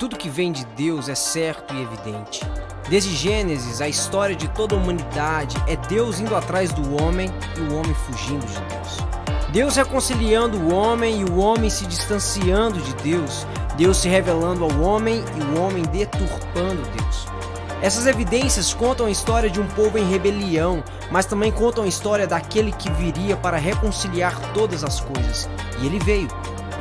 Tudo que vem de Deus é certo e evidente. Desde Gênesis, a história de toda a humanidade é Deus indo atrás do homem e o homem fugindo de Deus. Deus reconciliando o homem e o homem se distanciando de Deus. Deus se revelando ao homem e o homem deturpando Deus. Essas evidências contam a história de um povo em rebelião, mas também contam a história daquele que viria para reconciliar todas as coisas. E ele veio.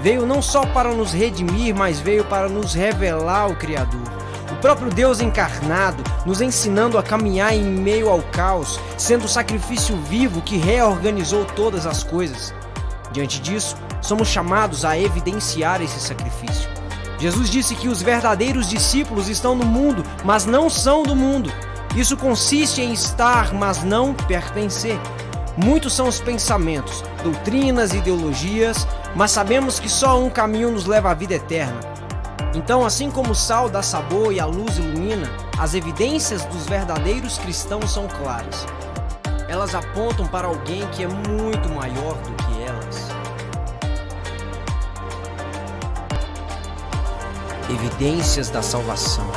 Veio não só para nos redimir, mas veio para nos revelar o Criador. O próprio Deus encarnado, nos ensinando a caminhar em meio ao caos, sendo o sacrifício vivo que reorganizou todas as coisas. Diante disso, somos chamados a evidenciar esse sacrifício. Jesus disse que os verdadeiros discípulos estão no mundo, mas não são do mundo. Isso consiste em estar, mas não pertencer. Muitos são os pensamentos, doutrinas e ideologias, mas sabemos que só um caminho nos leva à vida eterna. Então, assim como o sal dá sabor e a luz ilumina, as evidências dos verdadeiros cristãos são claras. Elas apontam para alguém que é muito maior do que elas. Evidências da salvação.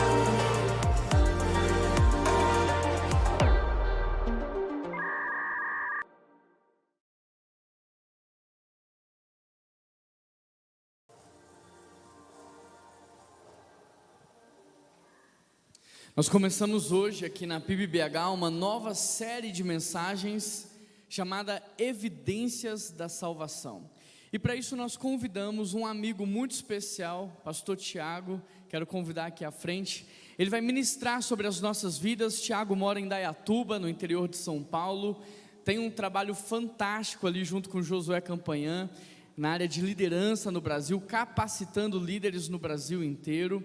Nós começamos hoje aqui na PIBBH uma nova série de mensagens chamada Evidências da Salvação. E para isso nós convidamos um amigo muito especial, pastor Tiago, quero convidar aqui à frente. Ele vai ministrar sobre as nossas vidas. Tiago mora em Indaiatuba, no interior de São Paulo, tem um trabalho fantástico ali junto com Josué Campanhã, na área de liderança no Brasil, capacitando líderes no Brasil inteiro.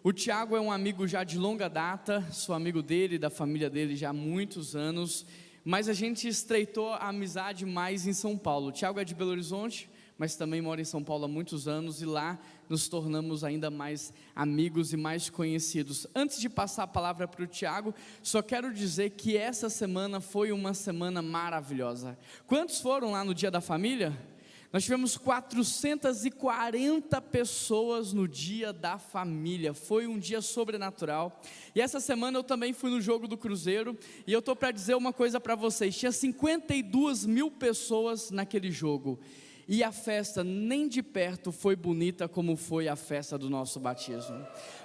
O Tiago é um amigo já de longa data, sou amigo dele, da família dele já há muitos anos, mas a gente estreitou a amizade mais em São Paulo. O Tiago é de Belo Horizonte, mas também mora em São Paulo há muitos anos, e lá nos tornamos ainda mais amigos e mais conhecidos. Antes de passar a palavra para o Tiago, só quero dizer que essa semana foi uma semana maravilhosa. Quantos foram lá no Dia da Família? Nós tivemos 440 pessoas no Dia da Família, foi um dia sobrenatural. E essa semana eu também fui no jogo do Cruzeiro, e eu estou para dizer uma coisa para vocês, tinha 52 mil pessoas naquele jogo, e a festa nem de perto foi bonita como foi a festa do nosso batismo.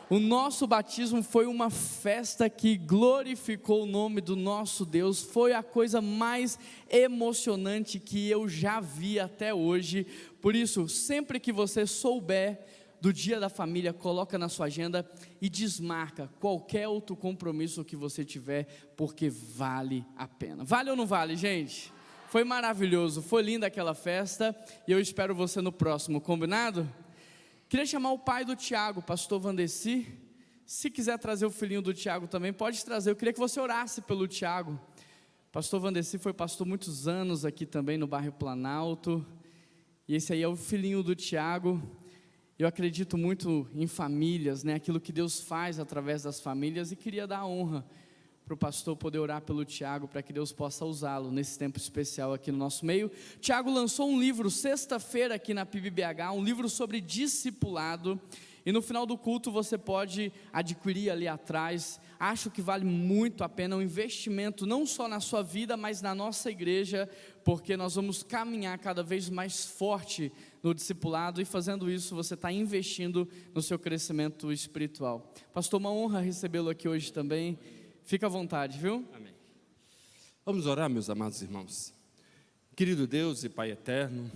O nosso batismo foi uma festa que glorificou o nome do nosso Deus, foi a coisa mais emocionante que eu já vi até hoje. Por isso, sempre que você souber do Dia da Família, coloca na sua agenda e desmarca qualquer outro compromisso que você tiver, porque vale a pena. Vale ou não vale, gente? Foi maravilhoso, foi linda aquela festa, e eu espero você no próximo, combinado? Queria chamar o pai do Tiago, pastor Vandeci. Se quiser trazer o filhinho do Tiago também, pode trazer. Eu queria que você orasse pelo Tiago. Pastor Vandeci foi pastor muitos anos aqui também no bairro Planalto, e esse aí é o filhinho do Tiago. Eu acredito muito em famílias, né? Aquilo que Deus faz através das famílias, e queria dar a honra para o pastor poder orar pelo Tiago, para que Deus possa usá-lo nesse tempo especial aqui no nosso meio. Tiago lançou um livro sexta-feira aqui na PIBBH, um livro sobre discipulado, e no final do culto você pode adquirir ali atrás. Acho que vale muito a pena, um investimento não só na sua vida, mas na nossa igreja, porque nós vamos caminhar cada vez mais forte no discipulado, e fazendo isso você está investindo no seu crescimento espiritual. Pastor, uma honra recebê-lo aqui hoje também. Fica à vontade, viu? Amém. Vamos orar, meus amados irmãos. Querido Deus e Pai eterno,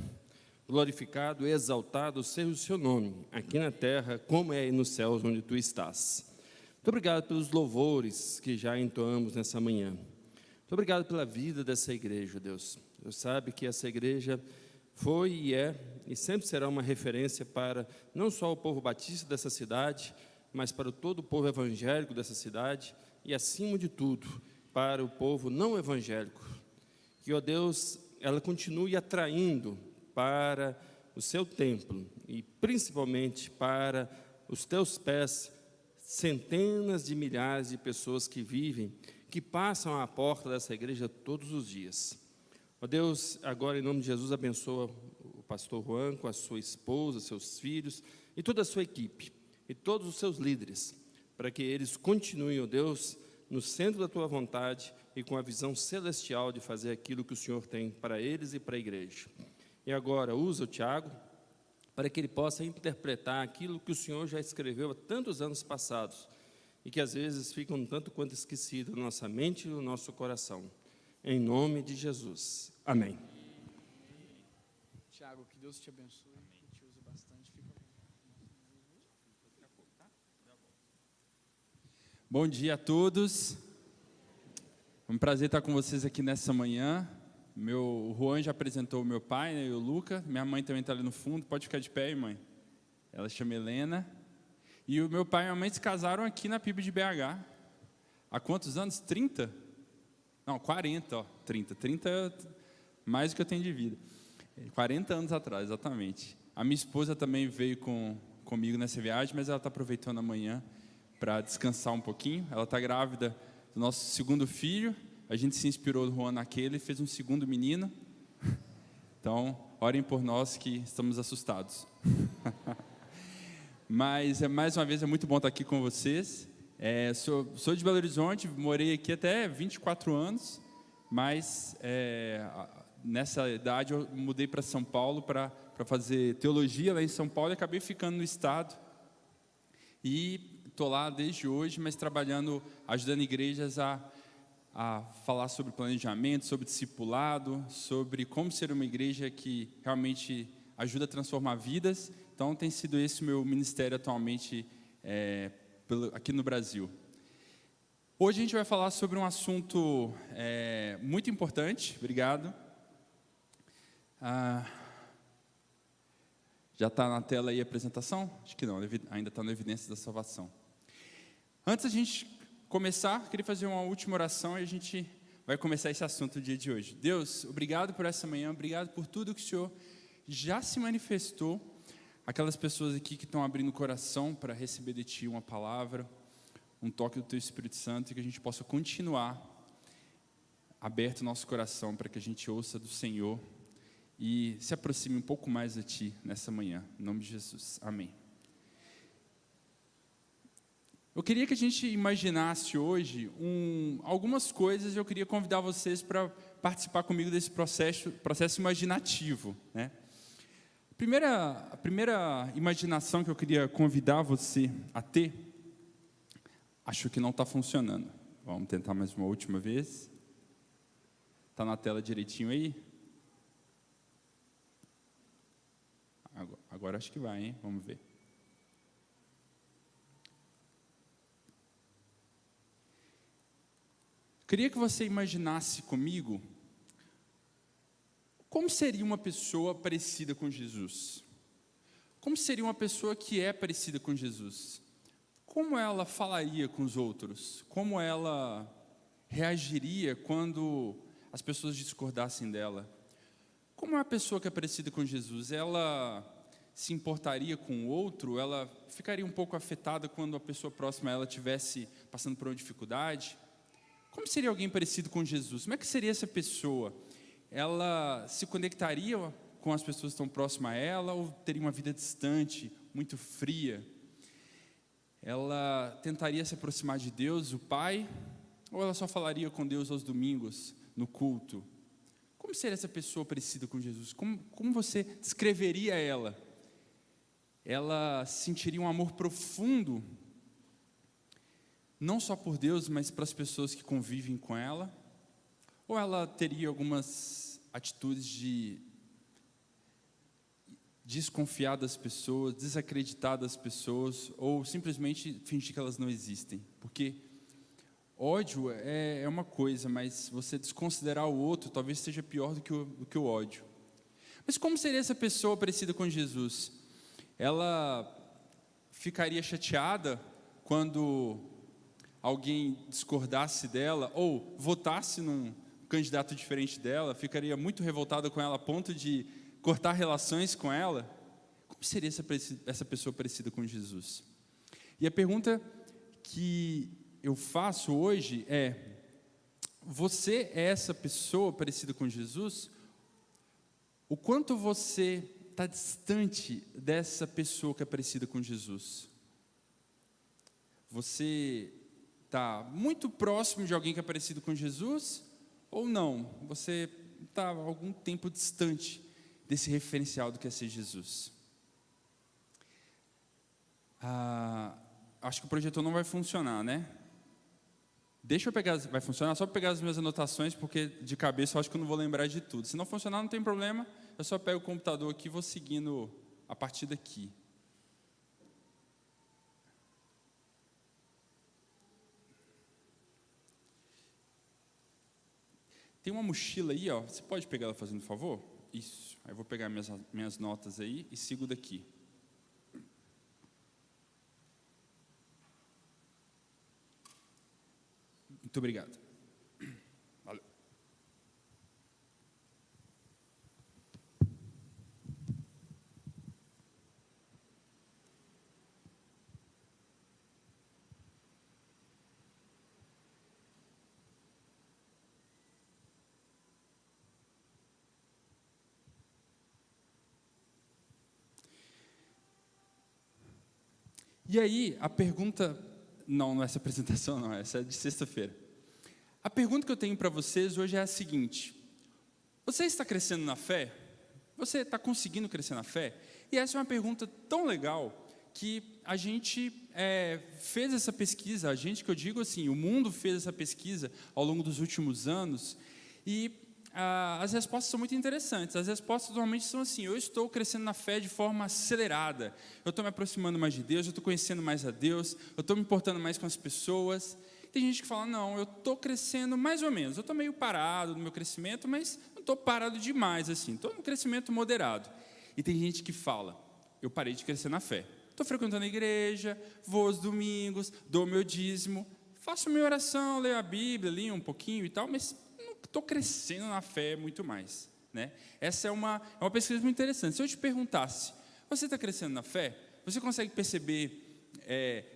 glorificado e exaltado seja o seu nome, aqui na terra, como é nos céus onde tu estás. Muito obrigado pelos louvores que já entoamos nessa manhã. Muito obrigado pela vida dessa igreja, Deus. Deus sabe que essa igreja foi e é, e sempre será uma referência para não só o povo batista dessa cidade, mas para todo o povo evangélico dessa cidade, e acima de tudo, para o povo não evangélico, que, ó Deus, ela continue atraindo para o seu templo, e principalmente para os teus pés, centenas de milhares de pessoas que vivem, que passam à porta dessa igreja todos os dias. Ó Deus, agora em nome de Jesus, abençoa o pastor Juan com a sua esposa, seus filhos e toda a sua equipe. e todos os seus líderes, para que eles continuem, ó Deus, no centro da tua vontade e com a visão celestial de fazer aquilo que o Senhor tem para eles e para a igreja. E agora, usa o Tiago para que ele possa interpretar aquilo que o Senhor já escreveu há tantos anos passados e que às vezes fica um tanto quanto esquecido na nossa mente e no nosso coração. Em nome de Jesus. Amém. Tiago, que Deus te abençoe, que te use bastante. Bom dia a todos. É um prazer estar com vocês aqui nessa manhã. O Juan já apresentou o meu pai, né, e o Luca. Minha mãe também está ali no fundo. Pode ficar de pé aí, mãe. Ela chama Helena. E o meu pai e a minha mãe se casaram aqui na PIB de BH. Há quantos anos? 30? Não, 40, ó. 30 é mais do que eu tenho de vida. 40 anos atrás, exatamente. A minha esposa também veio comigo nessa viagem, mas ela está aproveitando amanhã para descansar um pouquinho. Ela está grávida do nosso segundo filho. A gente se inspirou no Juan naquele e fez um segundo menino. Então, orem por nós que estamos assustados. Mas, mais uma vez, é muito bom estar aqui com vocês. Sou de Belo Horizonte, morei aqui até 24 anos, mas nessa idade eu mudei para São Paulo para fazer teologia lá em São Paulo e acabei ficando no estado. E estou lá desde hoje, mas trabalhando, ajudando igrejas a falar sobre planejamento, sobre discipulado, sobre como ser uma igreja que realmente ajuda a transformar vidas. Então, tem sido esse o meu ministério atualmente aqui no Brasil. Hoje a gente vai falar sobre um assunto muito importante. Obrigado. Já está na tela aí a apresentação? Acho que não, ainda está na evidência da salvação. Antes da gente começar, queria fazer uma última oração e a gente vai começar esse assunto no dia de hoje. Deus, obrigado por essa manhã, obrigado por tudo que o Senhor já se manifestou. Aquelas pessoas aqui que estão abrindo o coração para receber de Ti uma palavra, um toque do Teu Espírito Santo, e que a gente possa continuar aberto o nosso coração para que a gente ouça do Senhor e se aproxime um pouco mais de Ti nessa manhã. Em nome de Jesus. Amém. Eu queria que a gente imaginasse hoje algumas coisas e eu queria convidar vocês para participar comigo desse processo imaginativo, né? A primeira imaginação que eu queria convidar você a ter, acho que não está funcionando. Vamos tentar mais uma última vez. Está na tela direitinho aí? Agora acho que vai, hein? Vamos ver. Queria que você imaginasse comigo como seria uma pessoa parecida com Jesus. Como seria uma pessoa que é parecida com Jesus? Como ela falaria com os outros? Como ela reagiria quando as pessoas discordassem dela? Como é uma pessoa que é parecida com Jesus? Ela se importaria com o outro? Ela ficaria um pouco afetada quando a pessoa próxima a ela estivesse passando por uma dificuldade? Como seria alguém parecido com Jesus? Como é que seria essa pessoa? Ela se conectaria com as pessoas que estão próximas a ela ou teria uma vida distante, muito fria? Ela tentaria se aproximar de Deus, o Pai, ou ela só falaria com Deus aos domingos, no culto? Como seria essa pessoa parecida com Jesus? Como você descreveria ela? Ela sentiria um amor profundo, não só por Deus, mas para as pessoas que convivem com ela? Ou ela teria algumas atitudes de desconfiar das pessoas, desacreditar das pessoas, ou simplesmente fingir que elas não existem? Porque ódio é uma coisa, mas você desconsiderar o outro talvez seja pior do que o ódio. Mas como seria essa pessoa parecida com Jesus? Ela ficaria chateada quando alguém discordasse dela ou votasse num candidato diferente dela? Ficaria muito revoltada com ela a ponto de cortar relações com ela? Como seria essa pessoa parecida com Jesus? E a pergunta que eu faço hoje é: você é essa pessoa parecida com Jesus? O quanto você está distante dessa pessoa que é parecida com Jesus? Você está muito próximo de alguém que é parecido com Jesus ou não? Você está algum tempo distante desse referencial do que é ser Jesus? Acho que o projetor não vai funcionar, né? Deixa eu pegar, vai funcionar? Só pegar as minhas anotações, porque de cabeça eu acho que eu não vou lembrar de tudo. Se não funcionar, não tem problema, eu só pego o computador aqui e vou seguindo a partir daqui. Tem uma mochila aí, ó. Você pode pegar ela fazendo favor? Isso. Aí eu vou pegar minhas notas aí e sigo daqui. Muito obrigado. Valeu. E aí, a pergunta... Não é essa apresentação, não. Essa é de sexta-feira. A pergunta que eu tenho para vocês hoje é a seguinte: você está crescendo na fé? Você está conseguindo crescer na fé? E essa é uma pergunta tão legal que a gente fez essa pesquisa, a gente, que eu digo assim, o mundo fez essa pesquisa ao longo dos últimos anos, e as respostas são muito interessantes. As respostas normalmente são assim: eu estou crescendo na fé de forma acelerada, eu estou me aproximando mais de Deus, eu estou conhecendo mais a Deus, eu estou me importando mais com as pessoas. Tem gente que fala: não, eu estou crescendo mais ou menos, eu estou meio parado no meu crescimento, mas não estou parado demais assim, estou num crescimento moderado. E tem gente que fala: eu parei de crescer na fé, estou frequentando a igreja, vou aos domingos, dou meu dízimo, faço minha oração, leio a Bíblia, li um pouquinho e tal, mas não estou crescendo na fé muito mais, né? Essa é uma pesquisa muito interessante. Se eu te perguntasse: você está crescendo na fé? Você consegue perceber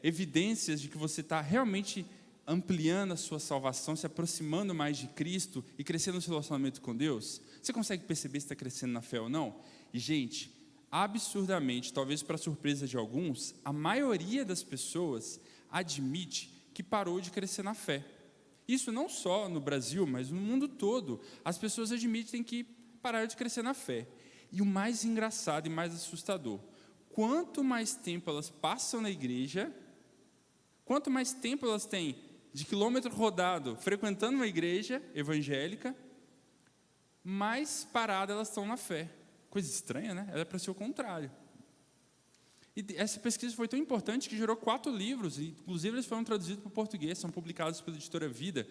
evidências de que você está realmente ampliando a sua salvação, se aproximando mais de Cristo e crescendo no seu relacionamento com Deus? Você consegue perceber se está crescendo na fé ou não? E, gente, absurdamente, talvez para surpresa de alguns, a maioria das pessoas admite que parou de crescer na fé. Isso não só no Brasil, mas no mundo todo. As pessoas admitem que pararam de crescer na fé. E o mais engraçado e mais assustador: quanto mais tempo elas passam na igreja, quanto mais tempo elas têm de quilômetro rodado frequentando uma igreja evangélica, mais paradas elas estão na fé. Coisa estranha, né? Era para ser o contrário. E essa pesquisa foi tão importante que gerou 4 livros, e inclusive eles foram traduzidos para o português, são publicados pela editora Vida,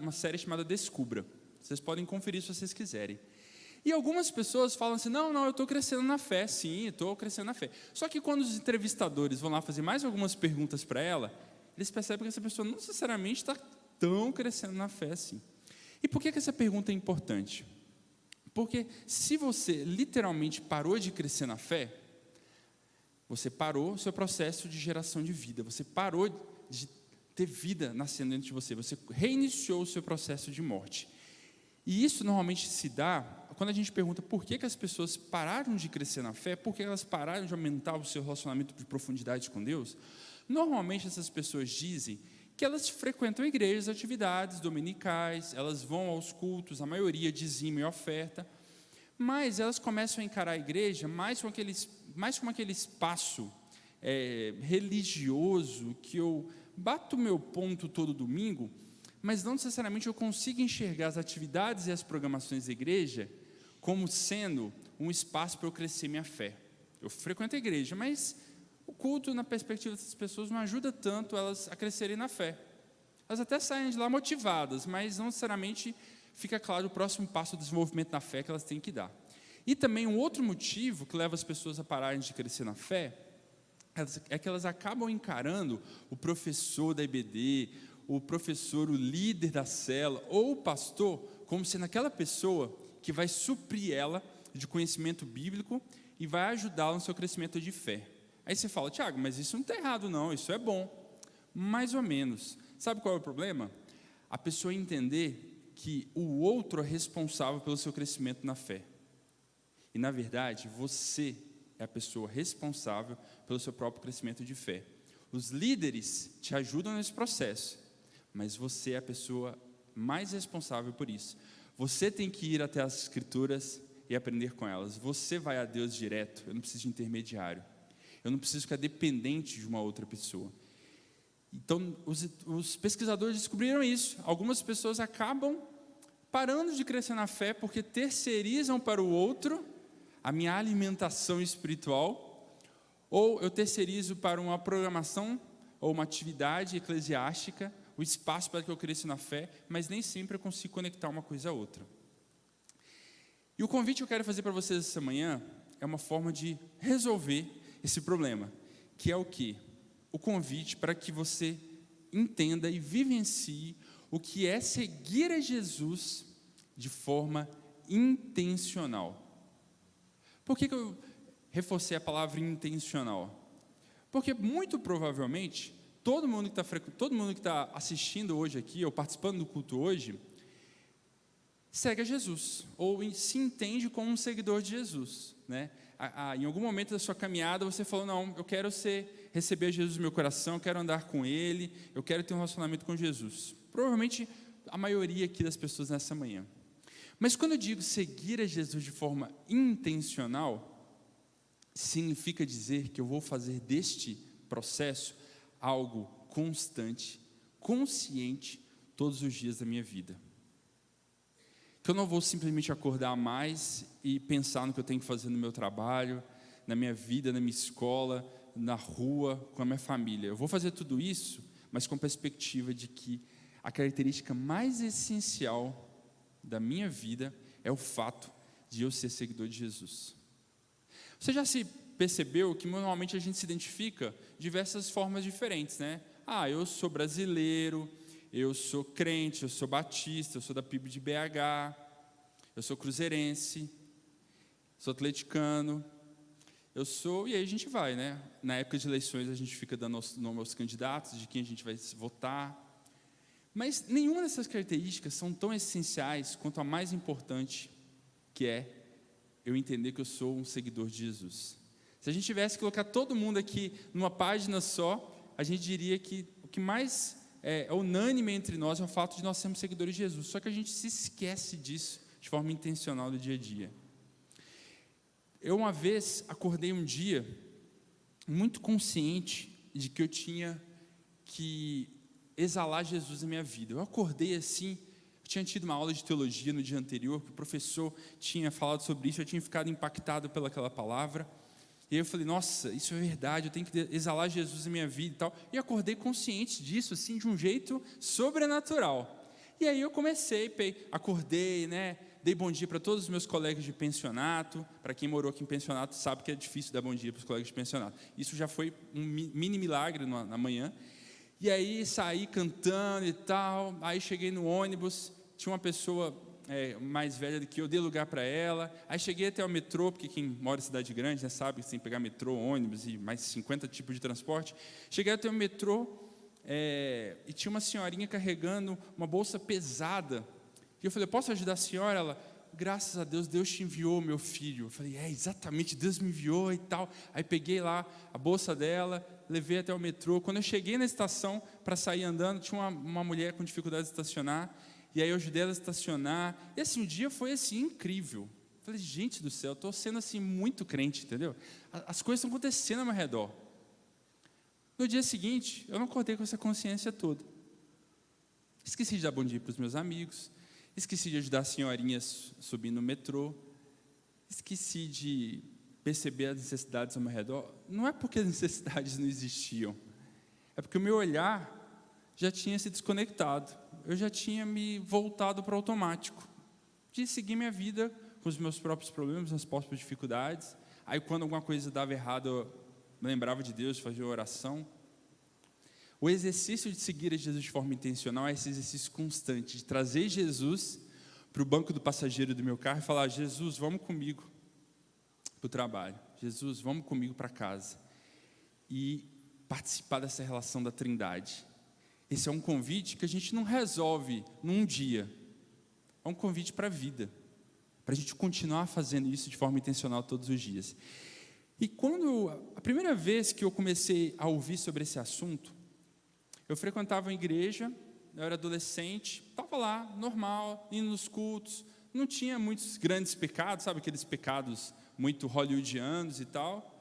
uma série chamada Descubra. Vocês podem conferir se vocês quiserem. E algumas pessoas falam assim: não, eu estou crescendo na fé. Sim, estou crescendo na fé. Só que quando os entrevistadores vão lá fazer mais algumas perguntas para ela, eles percebem que essa pessoa não necessariamente está tão crescendo na fé assim. E por que essa pergunta é importante? Porque se você literalmente parou de crescer na fé, você parou o seu processo de geração de vida, você parou de ter vida nascendo dentro de você, você reiniciou o seu processo de morte. E isso normalmente se dá quando a gente pergunta por que as pessoas pararam de crescer na fé, por que elas pararam de aumentar o seu relacionamento de profundidade com Deus. Normalmente essas pessoas dizem que elas frequentam igrejas, atividades dominicais, elas vão aos cultos, a maioria dizima e oferta, mas elas começam a encarar a igreja mais como aquele espaço religioso que eu bato meu ponto todo domingo, mas não necessariamente eu consigo enxergar as atividades e as programações da igreja como sendo um espaço para eu crescer minha fé. Eu frequento a igreja, mas o culto, na perspectiva dessas pessoas, não ajuda tanto elas a crescerem na fé. Elas até saem de lá motivadas, mas não necessariamente fica claro o próximo passo do desenvolvimento na fé que elas têm que dar. E também um outro motivo que leva as pessoas a pararem de crescer na fé é que elas acabam encarando o professor da IBD, o professor, o líder da célula ou o pastor como sendo aquela pessoa que vai suprir ela de conhecimento bíblico e vai ajudá-la no seu crescimento de fé. Aí você fala: Tiago, mas isso não está errado não, isso é bom. Mais ou menos. Sabe qual é o problema? A pessoa entender que o outro é responsável pelo seu crescimento na fé. E na verdade, você é a pessoa responsável pelo seu próprio crescimento de fé. Os líderes te ajudam nesse processo, mas você é a pessoa mais responsável por isso. Você tem que ir até as Escrituras e aprender com elas. Você vai a Deus direto, eu não preciso de intermediário. Eu não preciso ficar dependente de uma outra pessoa. Então, os pesquisadores descobriram isso. Algumas pessoas acabam parando de crescer na fé porque terceirizam para o outro a minha alimentação espiritual, ou eu terceirizo para uma programação ou uma atividade eclesiástica o espaço para que eu cresça na fé, mas nem sempre eu consigo conectar uma coisa a outra. E o convite que eu quero fazer para vocês essa manhã é uma forma de resolver esse problema, que é o quê? O convite para que você entenda e vivencie o que é seguir a Jesus de forma intencional. Por que eu reforcei a palavra intencional? Porque muito provavelmente todo mundo que está assistindo hoje aqui ou participando do culto hoje segue a Jesus ou se entende como um seguidor de Jesus, né? Em algum momento da sua caminhada você falou: não, eu quero receber Jesus no meu coração, eu quero andar com Ele, eu quero ter um relacionamento com Jesus. Provavelmente a maioria aqui das pessoas nessa manhã. Mas quando eu digo seguir a Jesus de forma intencional, significa dizer que eu vou fazer deste processo algo constante, consciente, todos os dias da minha vida. Que eu não vou simplesmente acordar mais e pensar no que eu tenho que fazer no meu trabalho, na minha vida, na minha escola, na rua, com a minha família. Eu vou fazer tudo isso, mas com a perspectiva de que a característica mais essencial da minha vida é o fato de eu ser seguidor de Jesus. Você já se percebeu que normalmente a gente se identifica de diversas formas diferentes, né? Eu sou brasileiro, eu sou crente, eu sou batista, eu sou da PIB de BH, eu sou cruzeirense, sou atleticano, e aí a gente vai, né? Na época de eleições a gente fica dando nome aos candidatos, de quem a gente vai votar, mas nenhuma dessas características são tão essenciais quanto a mais importante, que é eu entender que eu sou um seguidor de Jesus. Se a gente tivesse que colocar todo mundo aqui numa página só, a gente diria que o que mais é unânime entre nós é o fato de nós sermos seguidores de Jesus. Só que a gente se esquece disso de forma intencional no dia a dia. Eu uma vez acordei um dia muito consciente de que eu tinha que exalar Jesus na minha vida. Eu acordei assim, eu tinha tido uma aula de teologia no dia anterior, que o professor tinha falado sobre isso, eu tinha ficado impactado pelaquela palavra. E aí eu falei: nossa, isso é verdade, eu tenho que exalar Jesus na minha vida e tal. E acordei consciente disso, assim, de um jeito sobrenatural. E aí eu acordei, né? Dei bom dia para todos os meus colegas de pensionato. Para quem morou aqui em pensionato sabe que é difícil dar bom dia para os colegas de pensionato. Isso já foi um mini milagre na manhã. E aí saí cantando e tal. Aí cheguei no ônibus, tinha uma pessoa mais velha do que eu, dei lugar para ela. Aí cheguei até o metrô, porque quem mora em cidade grande, né, sabe que tem que pegar metrô, ônibus e mais 50 tipos de transporte. Cheguei até o metrô e tinha uma senhorinha carregando uma bolsa pesada. E eu falei: posso ajudar a senhora? Ela: graças a Deus, Deus te enviou, meu filho. Eu falei: exatamente, Deus me enviou e tal. Aí peguei lá a bolsa dela, levei até o metrô. Quando eu cheguei na estação para sair andando, tinha uma mulher com dificuldade de estacionar. E aí eu ajudei ela a estacionar. E assim, o dia foi assim incrível. Eu falei: gente do céu, eu estou sendo assim muito crente, entendeu? As coisas estão acontecendo ao meu redor. No dia seguinte, eu não acordei com essa consciência toda. Esqueci de dar bom dia para os meus amigos. Esqueci de ajudar as senhorinhas subindo no metrô. Esqueci de perceber as necessidades ao meu redor. Não é porque as necessidades não existiam. É porque o meu olhar já tinha se desconectado. Eu já tinha me voltado para o automático. De seguir minha vida com os meus próprios problemas, as próprias dificuldades. Aí quando alguma coisa dava errado, eu me lembrava de Deus, fazia oração. O exercício de seguir a Jesus de forma intencional é esse exercício constante, de trazer Jesus para o banco do passageiro do meu carro e falar: Jesus, vamos comigo para o trabalho. Jesus, vamos comigo para casa. E participar dessa relação da Trindade. Esse é um convite que a gente não resolve num dia. É um convite para a vida. Para a gente continuar fazendo isso de forma intencional todos os dias. E a primeira vez que eu comecei a ouvir sobre esse assunto, eu frequentava uma igreja, eu era adolescente, estava lá, normal, indo nos cultos, não tinha muitos grandes pecados, sabe, aqueles pecados muito hollywoodianos e tal,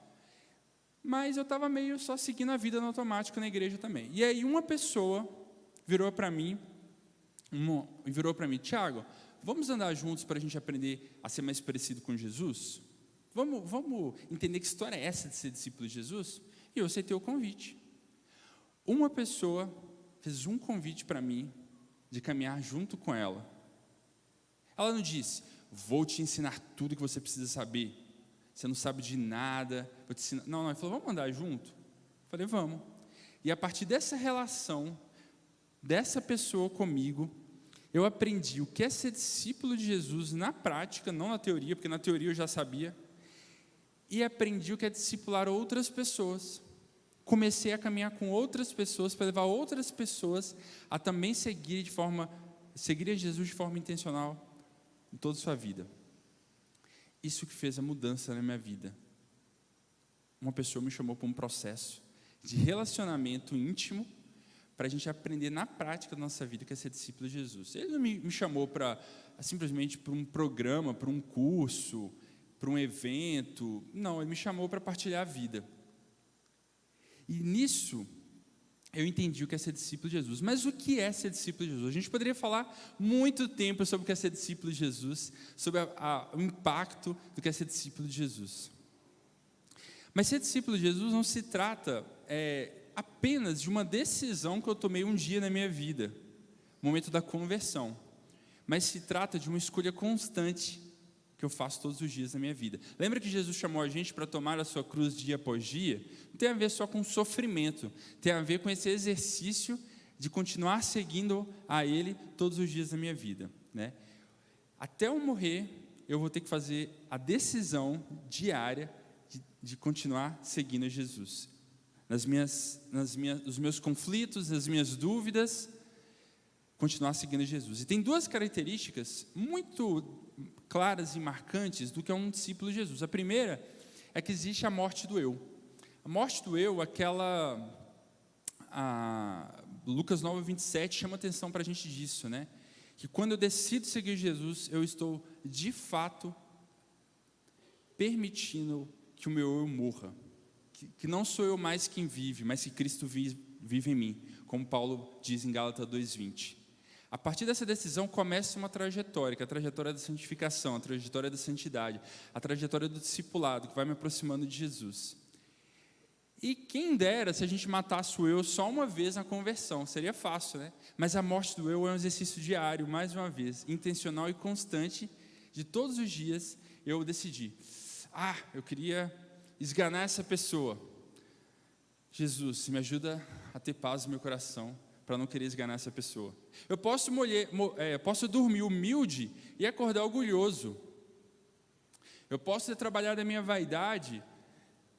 mas eu estava meio só seguindo a vida no automático na igreja também. E aí uma pessoa virou para mim, Tiago, vamos andar juntos para a gente aprender a ser mais parecido com Jesus? Vamos entender que história é essa de ser discípulo de Jesus? E eu aceitei o convite. Uma pessoa fez um convite para mim de caminhar junto com ela. Ela não disse, vou te ensinar tudo que você precisa saber. Você não sabe de nada, vou te ensinar. Não, ela falou, vamos andar junto? Eu falei, vamos. E a partir dessa relação, dessa pessoa comigo, eu aprendi o que é ser discípulo de Jesus na prática, não na teoria, porque na teoria eu já sabia, e aprendi o que é discipular outras pessoas. Comecei a caminhar com outras pessoas, para levar outras pessoas a também seguir a Jesus de forma intencional em toda a sua vida. Isso que fez a mudança na minha vida. Uma pessoa me chamou para um processo de relacionamento íntimo, para a gente aprender na prática da nossa vida, que é ser discípulo de Jesus. Ele não me chamou simplesmente para um programa, para um curso, para um evento. Não, ele me chamou para partilhar a vida. E nisso, eu entendi o que é ser discípulo de Jesus. Mas o que é ser discípulo de Jesus? A gente poderia falar muito tempo sobre o que é ser discípulo de Jesus, sobre o impacto do que é ser discípulo de Jesus. Mas ser discípulo de Jesus não se trata apenas de uma decisão que eu tomei um dia na minha vida, no momento da conversão. Mas se trata de uma escolha constante que eu faço todos os dias da minha vida. Lembra que Jesus chamou a gente para tomar a sua cruz dia após dia? Não tem a ver só com sofrimento, tem a ver com esse exercício de continuar seguindo a Ele todos os dias da minha vida, né? Até eu morrer, eu vou ter que fazer a decisão diária de continuar seguindo a Jesus. Nos meus conflitos, nas minhas dúvidas, continuar seguindo a Jesus. E tem duas características muito claras e marcantes do que é um discípulo de Jesus. A primeira é que existe a morte do eu. A morte do eu, Lucas 9:27 chama atenção para a gente disso, né? Que quando eu decido seguir Jesus, eu estou de fato permitindo que o meu eu morra. Que não sou eu mais quem vive, mas que Cristo vive em mim, como Paulo diz em Gálatas 2:20. A partir dessa decisão começa uma trajetória, que é a trajetória da santificação, a trajetória da santidade, a trajetória do discipulado, que vai me aproximando de Jesus. E quem dera se a gente matasse o eu só uma vez na conversão, seria fácil, né? Mas a morte do eu é um exercício diário, mais uma vez, intencional e constante, de todos os dias eu decidi, eu queria esganar essa pessoa. Jesus, me ajuda a ter paz no meu coração, para não querer esganar essa pessoa. Eu posso dormir humilde e acordar orgulhoso. Eu posso ter trabalhado a minha vaidade,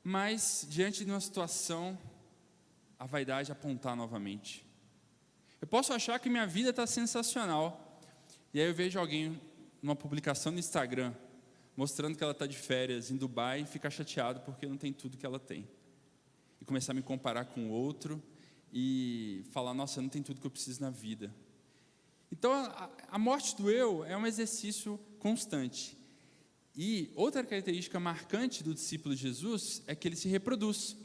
mas diante de uma situação, a vaidade apontar novamente. Eu posso achar que minha vida está sensacional, e aí eu vejo alguém numa publicação no Instagram, mostrando que ela está de férias em Dubai, e ficar chateado porque não tem tudo que ela tem. E começar a me comparar com o outro, e falar, nossa, não tem tudo que eu preciso na vida. Então, a morte do eu é um exercício constante. E outra característica marcante do discípulo de Jesus é que ele se reproduz.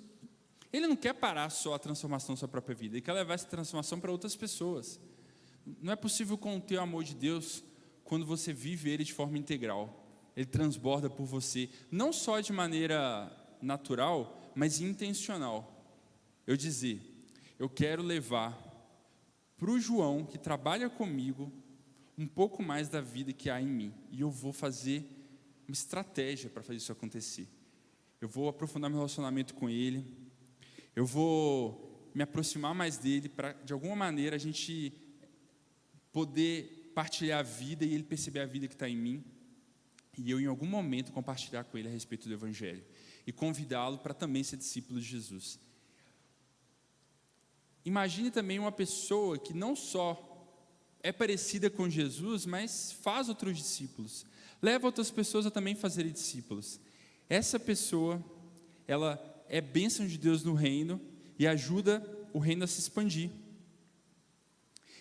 Ele não quer parar só a transformação da sua própria vida, ele quer levar essa transformação para outras pessoas. Não é possível conter o amor de Deus quando você vive ele de forma integral. Ele transborda por você, não só de maneira natural, mas intencional. Eu quero levar para o João, que trabalha comigo, um pouco mais da vida que há em mim. E eu vou fazer uma estratégia para fazer isso acontecer. Eu vou aprofundar meu relacionamento com ele. Eu vou me aproximar mais dele para, de alguma maneira, a gente poder partilhar a vida e ele perceber a vida que está em mim. E eu, em algum momento, compartilhar com ele a respeito do Evangelho. E convidá-lo para também ser discípulo de Jesus. Imagine também uma pessoa que não só é parecida com Jesus, mas faz outros discípulos. Leva outras pessoas a também fazerem discípulos. Essa pessoa ela é bênção de Deus no reino e ajuda o reino a se expandir.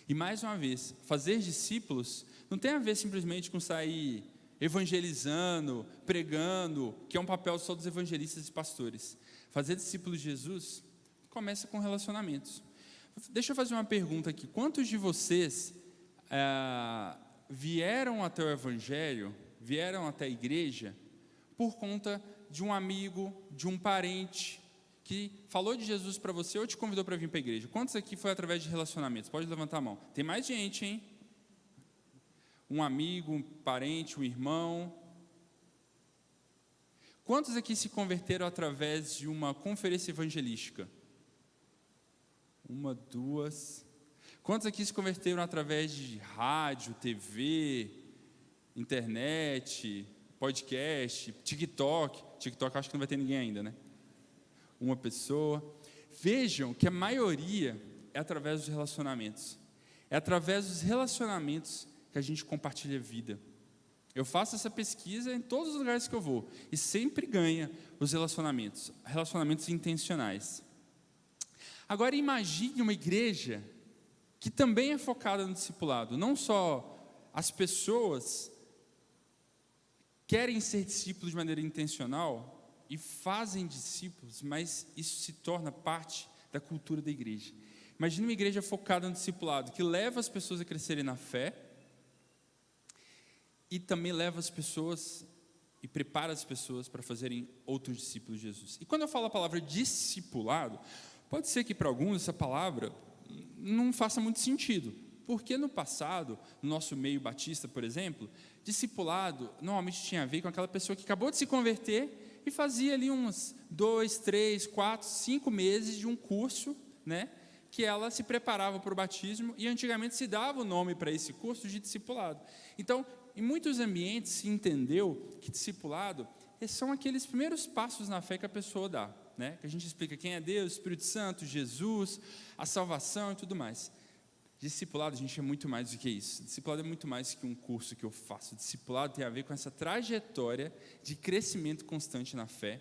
E mais uma vez, fazer discípulos não tem a ver simplesmente com sair evangelizando, pregando, que é um papel só dos evangelistas e pastores. Fazer discípulos de Jesus começa com relacionamentos. Deixa eu fazer uma pergunta aqui. Quantos de vocês vieram até o evangelho, vieram até a igreja, por conta de um amigo, de um parente, que falou de Jesus para você ou te convidou para vir para a igreja? Quantos aqui foi através de relacionamentos? Pode levantar a mão. Tem mais gente, hein? Um amigo, um parente, um irmão. Quantos aqui se converteram através de uma conferência evangelística? Uma, duas. Quantos aqui se converteram através de rádio, TV, internet, podcast, TikTok? TikTok acho que não vai ter ninguém ainda, né? Uma pessoa. Vejam que a maioria é através dos relacionamentos. É através dos relacionamentos que a gente compartilha a vida. Eu faço essa pesquisa em todos os lugares que eu vou e sempre ganha os relacionamentos intencionais. Agora imagine uma igreja que também é focada no discipulado. Não só as pessoas querem ser discípulos de maneira intencional e fazem discípulos, mas isso se torna parte da cultura da igreja. Imagine uma igreja focada no discipulado, que leva as pessoas a crescerem na fé e também leva as pessoas e prepara as pessoas para fazerem outros discípulos de Jesus. E quando eu falo a palavra discipulado, pode ser que para alguns essa palavra não faça muito sentido, porque no passado, no nosso meio batista, por exemplo, discipulado normalmente tinha a ver com aquela pessoa que acabou de se converter e fazia ali uns 2, 3, 4, 5 meses de um curso, né, que ela se preparava para o batismo, e antigamente se dava o nome para esse curso de discipulado. Então, em muitos ambientes se entendeu que discipulado são aqueles primeiros passos na fé que a pessoa dá, né? Que a gente explica quem é Deus, Espírito Santo, Jesus, a salvação e tudo mais. Discipulado, gente, é muito mais do que isso. Discipulado é muito mais que um curso que eu faço. Discipulado tem a ver com essa trajetória de crescimento constante na fé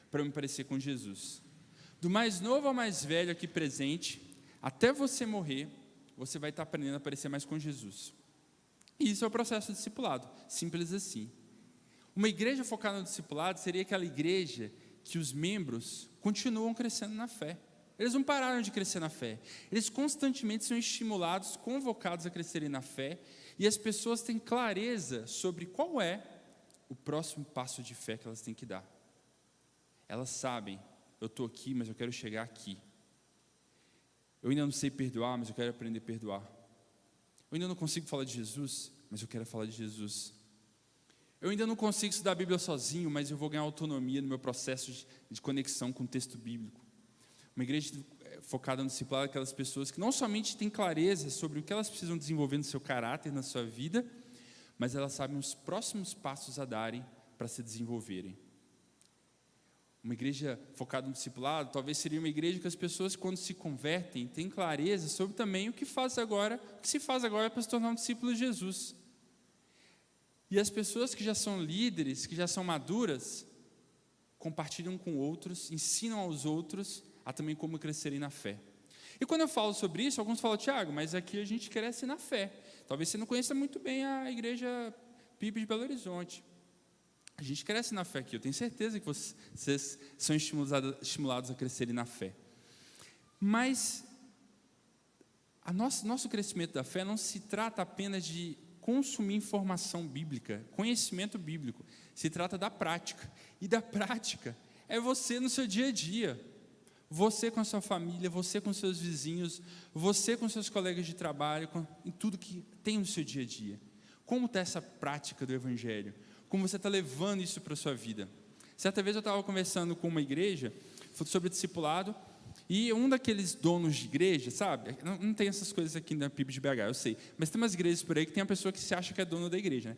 para eu me parecer com Jesus. Do mais novo ao mais velho aqui presente, até você morrer, você vai estar aprendendo a parecer mais com Jesus. E isso é o processo de discipulado, simples assim. Uma igreja focada no discipulado seria aquela igreja que os membros continuam crescendo na fé. Eles não pararam de crescer na fé. Eles constantemente são estimulados, convocados a crescerem na fé, e as pessoas têm clareza sobre qual é o próximo passo de fé que elas têm que dar. Elas sabem, eu estou aqui, mas eu quero chegar aqui. Eu ainda não sei perdoar, mas eu quero aprender a perdoar. Eu ainda não consigo falar de Jesus, mas eu quero falar de Jesus. Eu ainda não consigo estudar a Bíblia sozinho, mas eu vou ganhar autonomia no meu processo de conexão com o texto bíblico. Uma igreja focada no discipulado é aquelas pessoas que não somente têm clareza sobre o que elas precisam desenvolver no seu caráter, na sua vida, mas elas sabem os próximos passos a darem para se desenvolverem. Uma igreja focada no discipulado talvez seria uma igreja que as pessoas, quando se convertem, têm clareza sobre também o que se faz agora para se tornar um discípulo de Jesus. E as pessoas que já são líderes, que já são maduras, compartilham com outros, ensinam aos outros a também como crescerem na fé. E quando eu falo sobre isso, alguns falam, Tiago, mas aqui a gente cresce na fé. Talvez você não conheça muito bem a igreja PIB de Belo Horizonte. A gente cresce na fé aqui, eu tenho certeza que vocês são estimulados a crescerem na fé. Mas nosso crescimento da fé não se trata apenas de consumir informação bíblica, conhecimento bíblico. Se trata da prática. E da prática é você no seu dia a dia. Você com a sua família, você com seus vizinhos, você com seus colegas de trabalho, em tudo que tem no seu dia a dia. Como está essa prática do Evangelho? Como você está levando isso para a sua vida? Certa vez eu estava conversando com uma igreja sobre discipulado, e um daqueles donos de igreja, sabe? Não tem essas coisas aqui na PIB de BH, eu sei, mas tem umas igrejas por aí que tem uma pessoa que se acha que é dono da igreja, né?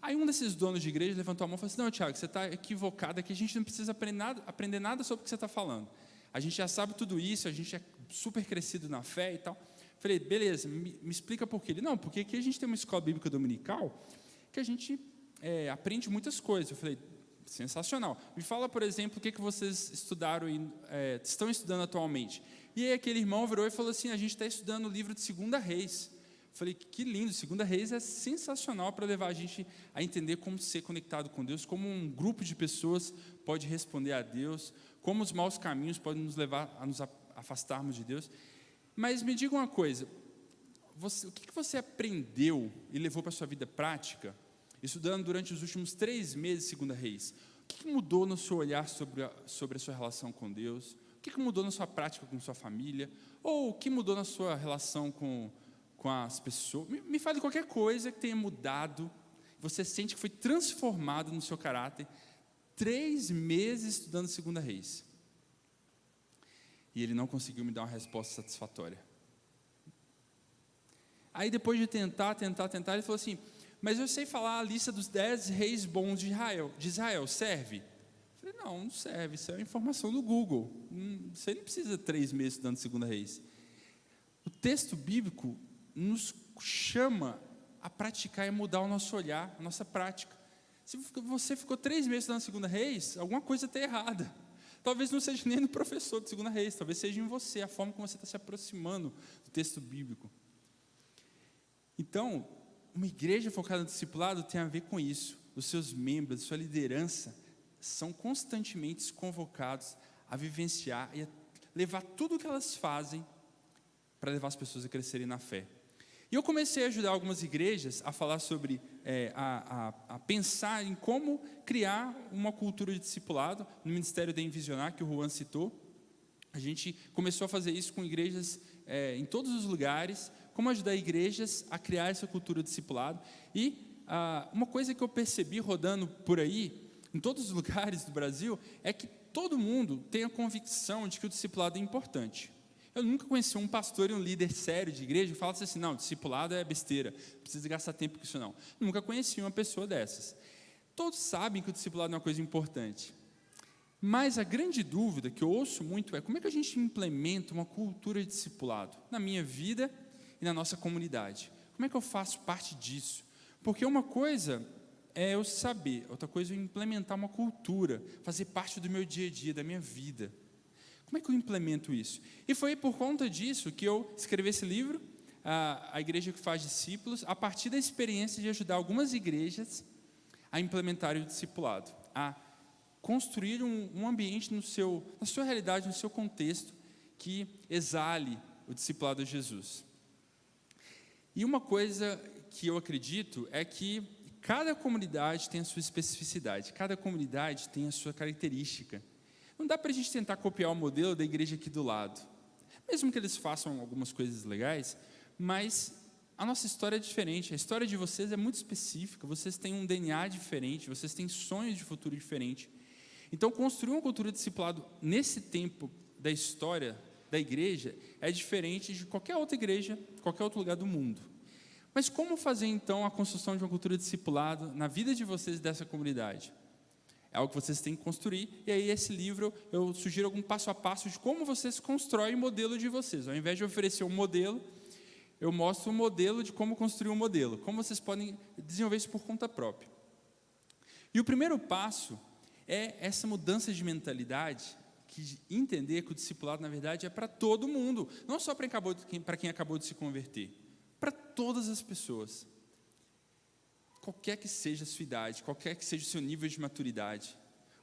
Aí um desses donos de igreja levantou a mão e falou assim, não, Tiago, você está equivocado aqui, a gente não precisa aprender nada sobre o que você está falando. A gente já sabe tudo isso, a gente é super crescido na fé e tal. Falei, beleza, me explica por quê. Ele, não, porque aqui a gente tem uma escola bíblica dominical que a gente aprende muitas coisas. Eu falei, Sensacional. Me fala, por exemplo, o que vocês estudaram e estão estudando atualmente. E aí aquele irmão virou e falou assim: a gente está estudando o livro de 2 Reis. Eu falei, que lindo, 2 Reis é sensacional para levar a gente a entender como ser conectado com Deus, como um grupo de pessoas pode responder a Deus, como os maus caminhos podem nos levar a nos afastarmos de Deus. Mas me diga uma coisa, o que você aprendeu e levou para a sua vida prática, estudando durante os últimos 3 meses 2 Reis? O que mudou no seu olhar sobre a sua relação com Deus? O que mudou na sua prática com sua família? Ou o que mudou na sua relação com as pessoas? Me fale qualquer coisa que tenha mudado, você sente que foi transformado no seu caráter, 3 meses estudando 2 Reis. E ele não conseguiu me dar uma resposta satisfatória. Aí depois de tentar, ele falou assim: mas eu sei falar a lista dos 10 reis bons de Israel, serve? Eu falei, não serve, isso é uma informação do Google, você não precisa 3 meses estudando 2 Reis. O texto bíblico nos chama a praticar e mudar o nosso olhar, a nossa prática. Se você ficou 3 meses estudando 2 Reis, alguma coisa está errada. Talvez não seja nem no professor de 2 Reis, talvez seja em você, a forma como você está se aproximando do texto bíblico. Então, uma igreja focada no discipulado tem a ver com isso. Os seus membros, a sua liderança são constantemente convocados a vivenciar e a levar tudo o que elas fazem para levar as pessoas a crescerem na fé. E eu comecei a ajudar algumas igrejas a falar sobre, a pensar em como criar uma cultura de discipulado no Ministério da Envisionar, que o Juan citou. A gente começou a fazer isso com igrejas em todos os lugares, como ajudar igrejas a criar essa cultura de discipulado. E uma coisa que eu percebi rodando por aí, em todos os lugares do Brasil, é que todo mundo tem a convicção de que o discipulado é importante. Eu nunca conheci um pastor e um líder sério de igreja que falasse assim: não, discipulado é besteira, não precisa gastar tempo com isso não. Nunca conheci uma pessoa dessas. Todos sabem que o discipulado é uma coisa importante. Mas a grande dúvida que eu ouço muito é: como é que a gente implementa uma cultura de discipulado na minha vida e na nossa comunidade? Como é que eu faço parte disso? Porque uma coisa é eu saber, outra coisa é eu implementar uma cultura, fazer parte do meu dia a dia, da minha vida. Como é que eu implemento isso? E foi por conta disso que eu escrevi esse livro, A Igreja que Faz Discípulos, a partir da experiência de ajudar algumas igrejas a implementarem o discipulado, a construir um ambiente na sua realidade, no seu contexto, que exale o discipulado de Jesus. E uma coisa que eu acredito é que cada comunidade tem a sua especificidade, cada comunidade tem a sua característica. Não dá para a gente tentar copiar o modelo da igreja aqui do lado, mesmo que eles façam algumas coisas legais, mas a nossa história é diferente, a história de vocês é muito específica, vocês têm um DNA diferente, vocês têm sonhos de futuro diferente. Então, construir uma cultura de discipulado nesse tempo da história da igreja é diferente de qualquer outra igreja, qualquer outro lugar do mundo. Mas como fazer então a construção de uma cultura de discipulado na vida de vocês dessa comunidade? É algo que vocês têm que construir, e aí esse livro eu sugiro algum passo a passo de como vocês constroem o modelo de vocês. Ao invés de oferecer um modelo, eu mostro um modelo de como construir um modelo, como vocês podem desenvolver isso por conta própria. E o primeiro passo é essa mudança de mentalidade, que entender que o discipulado, na verdade, é para todo mundo, não só para quem acabou de se converter, para todas as pessoas. Qualquer que seja a sua idade, qualquer que seja o seu nível de maturidade,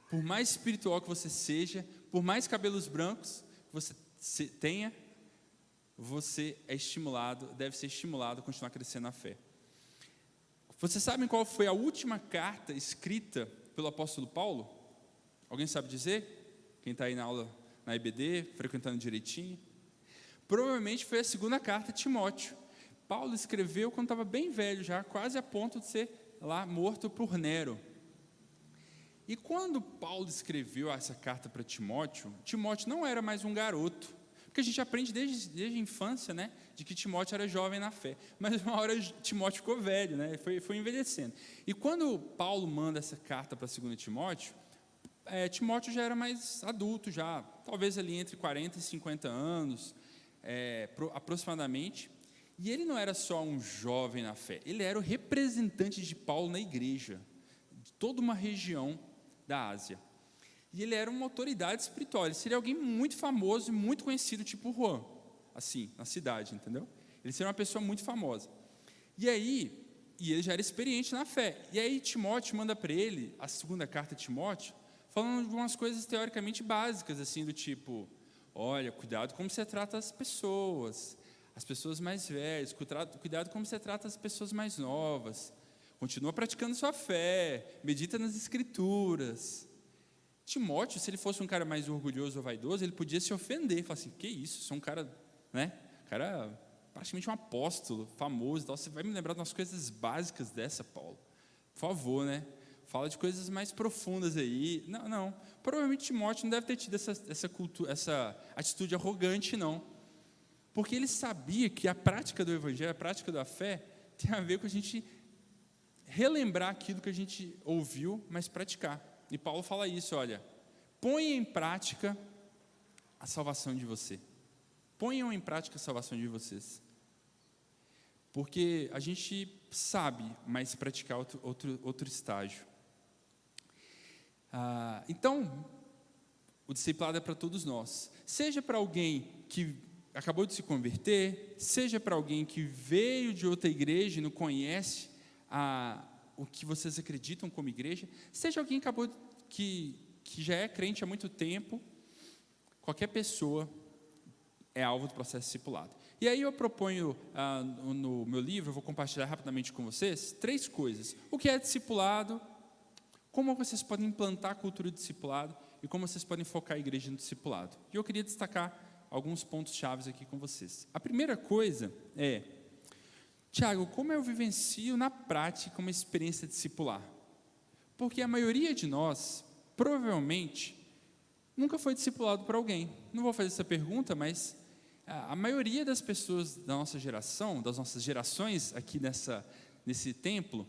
por mais espiritual que você seja, por mais cabelos brancos que você tenha, você é estimulado, deve ser estimulado a continuar crescendo na fé. Vocês sabem qual foi a última carta escrita pelo apóstolo Paulo? Alguém sabe dizer? Quem está aí na aula, na IBD, frequentando direitinho? Provavelmente foi a 2ª carta a Timóteo. Paulo escreveu quando estava bem velho já, quase a ponto de ser lá morto por Nero. E quando Paulo escreveu essa carta para Timóteo, Timóteo não era mais um garoto, porque a gente aprende desde a infância, né, de que Timóteo era jovem na fé, mas uma hora Timóteo ficou velho, né, foi envelhecendo. E quando Paulo manda essa carta para 2 Timóteo, Timóteo já era mais adulto, já, talvez ali entre 40 e 50 anos, aproximadamente. E ele não era só um jovem na fé, ele era o representante de Paulo na igreja, de toda uma região da Ásia. E ele era uma autoridade espiritual, ele seria alguém muito famoso e muito conhecido, tipo Juan, assim, na cidade, entendeu? Ele seria uma pessoa muito famosa. E ele já era experiente na fé. E aí Timóteo manda para ele a segunda carta de Timóteo, falando de umas coisas teoricamente básicas, assim, do tipo, olha, cuidado como você trata as pessoas mais velhas, cuidado como você trata as pessoas mais novas, continua praticando sua fé, medita nas escrituras. Timóteo, se ele fosse um cara mais orgulhoso ou vaidoso, ele podia se ofender, falar assim, que isso, sou um cara, né, praticamente um apóstolo, famoso, então você vai me lembrar de umas coisas básicas dessa, Paulo, por favor, né, fala de coisas mais profundas aí. Não, provavelmente Timóteo não deve ter tido essa atitude arrogante, não, porque ele sabia que a prática do evangelho, a prática da fé, tem a ver com a gente relembrar aquilo que a gente ouviu, mas praticar. E Paulo fala isso, olha, ponha em prática a salvação de você. Ponham em prática a salvação de vocês. Porque a gente sabe, mas praticar outro estágio. Então, o discipulado é para todos nós. Seja para alguém que acabou de se converter, seja para alguém que veio de outra igreja e não conhece o que vocês acreditam como igreja, seja alguém que já é crente há muito tempo, qualquer pessoa é alvo do processo discipulado. E aí eu proponho, no meu livro, eu vou compartilhar rapidamente com vocês, 3 coisas. O que é discipulado, como vocês podem implantar a cultura do discipulado e como vocês podem focar a igreja no discipulado. E eu queria destacar alguns pontos chaves aqui com vocês. A primeira coisa é, Tiago, como eu vivencio na prática uma experiência discipular? Porque a maioria de nós, provavelmente, nunca foi discipulado por alguém. Não vou fazer essa pergunta, mas a maioria das pessoas da nossa geração, das nossas gerações aqui nesse templo,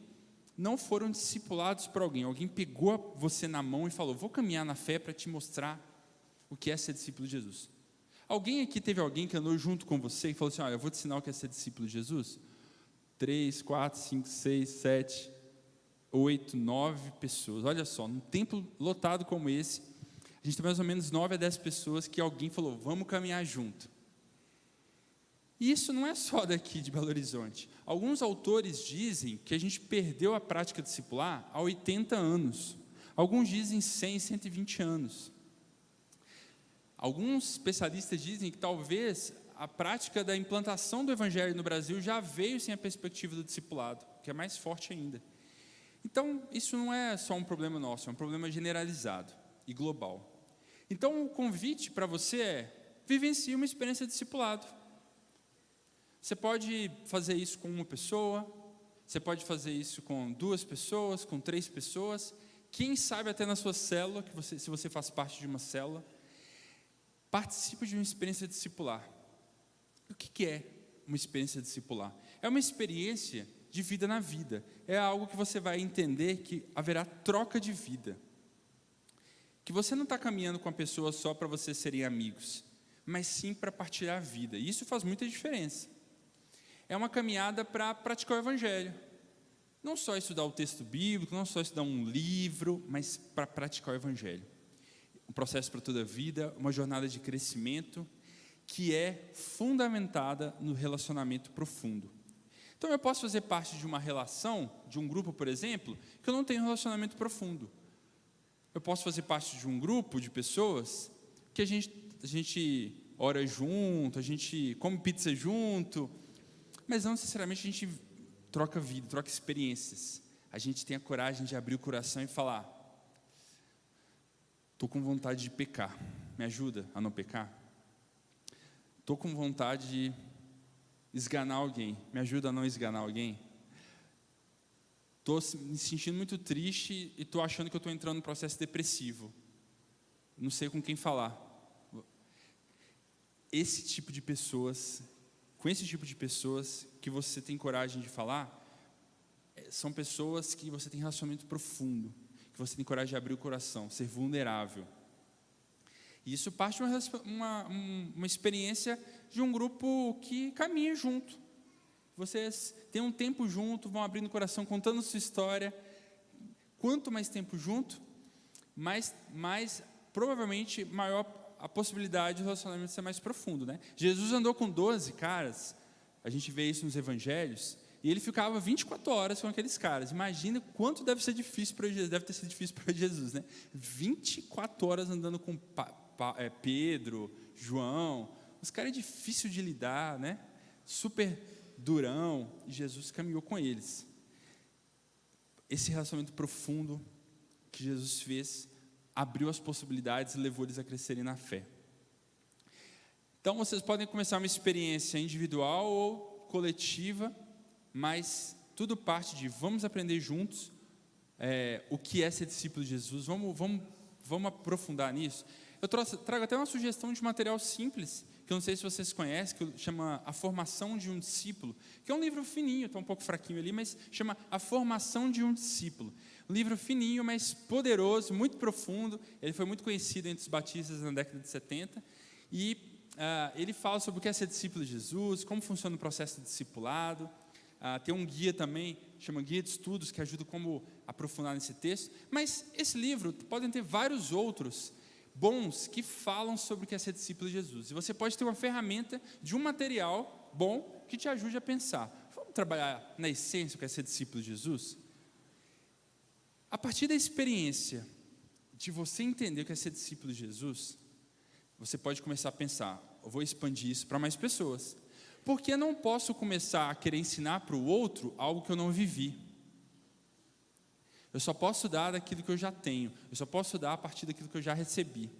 não foram discipulados por alguém. Alguém pegou você na mão e falou, vou caminhar na fé para te mostrar o que é ser discípulo de Jesus. Alguém aqui teve alguém que andou junto com você e falou assim, olha, eu vou te ensinar o que é ser discípulo de Jesus? 3, 4, 5, 6, 7, 8, 9 pessoas. Olha só, num templo lotado como esse, a gente tem mais ou menos 9 a 10 pessoas que alguém falou, vamos caminhar junto. E isso não é só daqui de Belo Horizonte. Alguns autores dizem que a gente perdeu a prática discipular há 80 anos. Alguns dizem 100, 120 anos. Alguns especialistas dizem que talvez a prática da implantação do evangelho no Brasil já veio sem a perspectiva do discipulado, que é mais forte ainda. Então, isso não é só um problema nosso, é um problema generalizado e global. Então, o convite para você é, vivencie uma experiência de discipulado. Você pode fazer isso com uma pessoa, você pode fazer isso com 2 pessoas, com 3 pessoas, quem sabe até na sua célula, se você faz parte de uma célula, participe de uma experiência discipular. O que é uma experiência discipular? É uma experiência de vida na vida, é algo que você vai entender que haverá troca de vida, que você não está caminhando com a pessoa só para vocês serem amigos, mas sim para partilhar a vida, e isso faz muita diferença. É uma caminhada para praticar o evangelho, não só estudar o texto bíblico, não só estudar um livro, mas para praticar o evangelho. Um processo para toda a vida, uma jornada de crescimento, que é fundamentada no relacionamento profundo. Então eu posso fazer parte de uma relação, de um grupo, por exemplo, que eu não tenho um relacionamento profundo. Eu posso fazer parte de um grupo de pessoas que a gente ora junto, a gente come pizza junto, mas não necessariamente a gente troca vida, troca experiências. A gente tem a coragem de abrir o coração e falar, estou com vontade de pecar, me ajuda a não pecar? Estou com vontade de esganar alguém, me ajuda a não esganar alguém? Estou me sentindo muito triste e estou achando que eu estou entrando num processo depressivo. Não sei com quem falar. Esse tipo de pessoas, com esse tipo de pessoas que você tem coragem de falar, são pessoas que você tem relacionamento profundo, que você tem coragem de abrir o coração, ser vulnerável. E isso parte de uma experiência de um grupo que caminha junto. Vocês têm um tempo junto, vão abrindo o coração, contando sua história. Quanto mais tempo junto, mais provavelmente maior a possibilidade do relacionamento ser mais profundo, né? Jesus andou com 12 caras, a gente vê isso nos evangelhos, e ele ficava 24 horas com aqueles caras. Imagina quanto deve ter sido difícil para Jesus, né? 24 horas andando com Pedro, João, os caras é difícil de lidar, né? Super durão, e Jesus caminhou com eles. Esse relacionamento profundo que Jesus fez abriu as possibilidades e levou eles a crescerem na fé. Então vocês podem começar uma experiência individual ou coletiva, mas tudo parte de vamos aprender juntos o que é ser discípulo de Jesus. Vamos aprofundar nisso. Eu trago até uma sugestão de material simples, que eu não sei se vocês conhecem, que chama A Formação de um Discípulo, que é um livro fininho, está um pouco fraquinho ali, mas chama A Formação de um Discípulo. Um livro fininho, mas poderoso, muito profundo. Ele foi muito conhecido entre os batistas na década de 70, e ele fala sobre o que é ser discípulo de Jesus, como funciona o processo de discipulado. Tem um guia também, chama Guia de Estudos, que ajuda como aprofundar nesse texto. Mas esse livro, podem ter vários outros bons que falam sobre o que é ser discípulo de Jesus. E você pode ter uma ferramenta de um material bom que te ajude a pensar. Vamos trabalhar na essência o que é ser discípulo de Jesus? A partir da experiência de você entender o que é ser discípulo de Jesus, você pode começar a pensar, eu vou expandir isso para mais pessoas. Porque eu não posso começar a querer ensinar para o outro algo que eu não vivi. Eu só posso dar daquilo que eu já tenho. Eu só posso dar a partir daquilo que eu já recebi.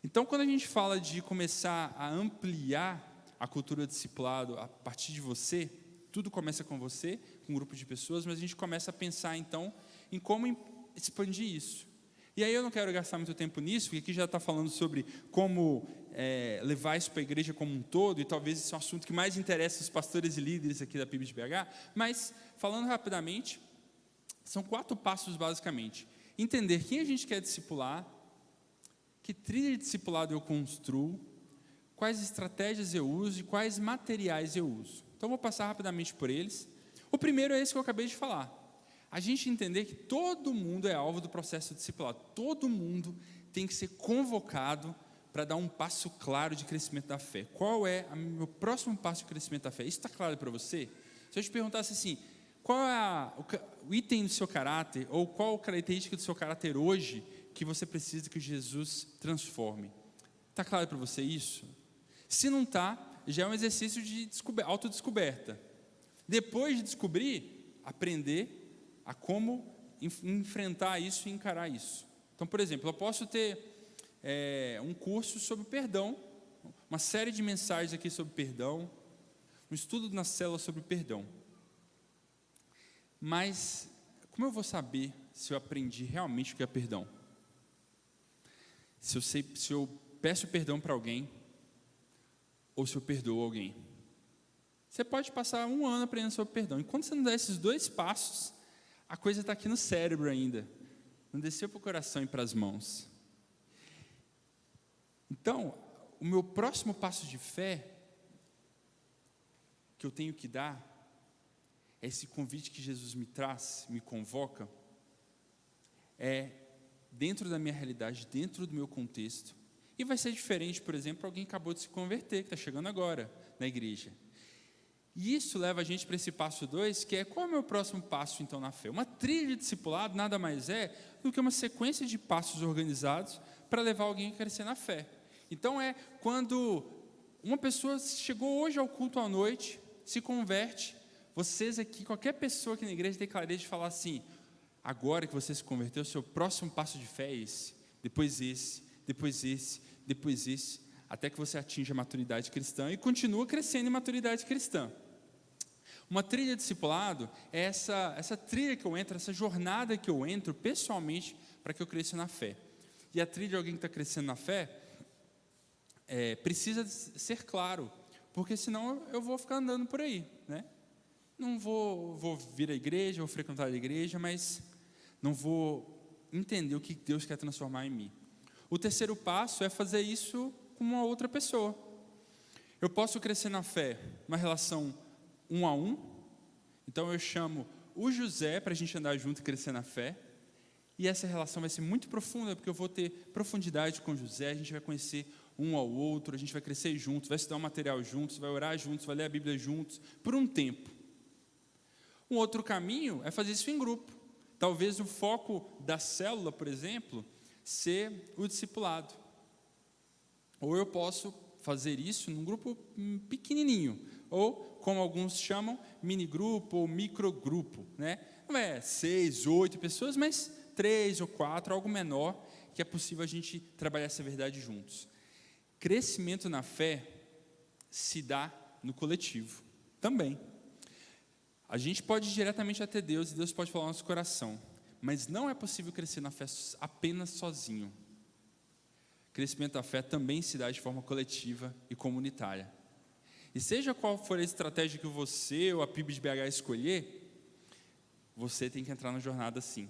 Então, quando a gente fala de começar a ampliar a cultura do discipulado a partir de você, tudo começa com você, com um grupo de pessoas, mas a gente começa a pensar, então, em como expandir isso. E aí eu não quero gastar muito tempo nisso, porque aqui já está falando sobre como levar isso para a igreja como um todo, e talvez esse é um assunto que mais interessa os pastores e líderes aqui da PIB de BH, mas, falando rapidamente, são 4 passos basicamente. Entender quem a gente quer discipular, que trilha de discipulado eu construo, quais estratégias eu uso e quais materiais eu uso. Então, eu vou passar rapidamente por eles. O primeiro é esse que eu acabei de falar. A gente entender que todo mundo é alvo do processo de discipulado. Todo mundo tem que ser convocado para dar um passo claro de crescimento da fé. Qual é o meu próximo passo de crescimento da fé? Isso está claro para você? Se eu te perguntasse assim, qual é o item do seu caráter, ou qual a característica do seu caráter hoje que você precisa que Jesus transforme? Está claro para você isso? Se não está, já é um exercício de autodescoberta. Depois de descobrir, aprender a como enfrentar isso e encarar isso. Então, por exemplo, eu posso ter um curso sobre perdão, uma série de mensagens aqui sobre perdão, um estudo na célula sobre perdão. Mas, como eu vou saber se eu aprendi realmente o que é perdão? Se eu peço perdão para alguém, ou se eu perdoo alguém? Você pode passar 1 ano aprendendo sobre perdão. Enquanto você não der esses 2 passos, a coisa está aqui no cérebro ainda. Não desceu para o coração e para as mãos. Então, o meu próximo passo de fé que eu tenho que dar é esse convite que Jesus me traz, me convoca, dentro da minha realidade, dentro do meu contexto. E vai ser diferente, por exemplo, alguém que acabou de se converter, que está chegando agora na igreja. E isso leva a gente para esse passo 2, que é qual é o meu próximo passo então na fé? Uma trilha de discipulado nada mais é do que uma sequência de passos organizados para levar alguém a crescer na fé. Então é quando uma pessoa chegou hoje ao culto à noite, se converte, vocês aqui, qualquer pessoa aqui na igreja tem clareza de falar assim, agora que você se converteu, o seu próximo passo de fé é esse, depois esse, depois esse, depois esse, até que você atinja a maturidade cristã e continua crescendo em maturidade cristã. Uma trilha de discipulado é essa trilha que eu entro, essa jornada que eu entro pessoalmente para que eu cresça na fé. E a trilha de alguém que está crescendo na fé precisa ser claro, porque senão eu vou ficar andando por aí, né? Não vou vir à igreja, vou frequentar a igreja, mas não vou entender o que Deus quer transformar em mim. O terceiro passo é fazer isso com uma outra pessoa. Eu posso crescer na fé, uma relação 1 a 1. Então eu chamo o José para a gente andar junto e crescer na fé. E essa relação vai ser muito profunda, porque eu vou ter profundidade com José, a gente vai conhecer um ao outro, a gente vai crescer juntos, vai estudar o material juntos, vai orar juntos, vai ler a Bíblia juntos, por um tempo. Um outro caminho é fazer isso em grupo. Talvez o foco da célula, por exemplo, ser o discipulado. Ou eu posso fazer isso num grupo pequenininho, ou, como alguns chamam, mini-grupo ou microgrupo, né? Não é 6, 8 pessoas, mas 3 ou 4, algo menor, que é possível a gente trabalhar essa verdade juntos. Crescimento na fé se dá no coletivo também. A gente pode ir diretamente até Deus e Deus pode falar no nosso coração, mas não é possível crescer na fé apenas sozinho. Crescimento da fé também se dá de forma coletiva e comunitária. E seja qual for a estratégia que você ou a PIB de BH escolher, você tem que entrar na jornada sim.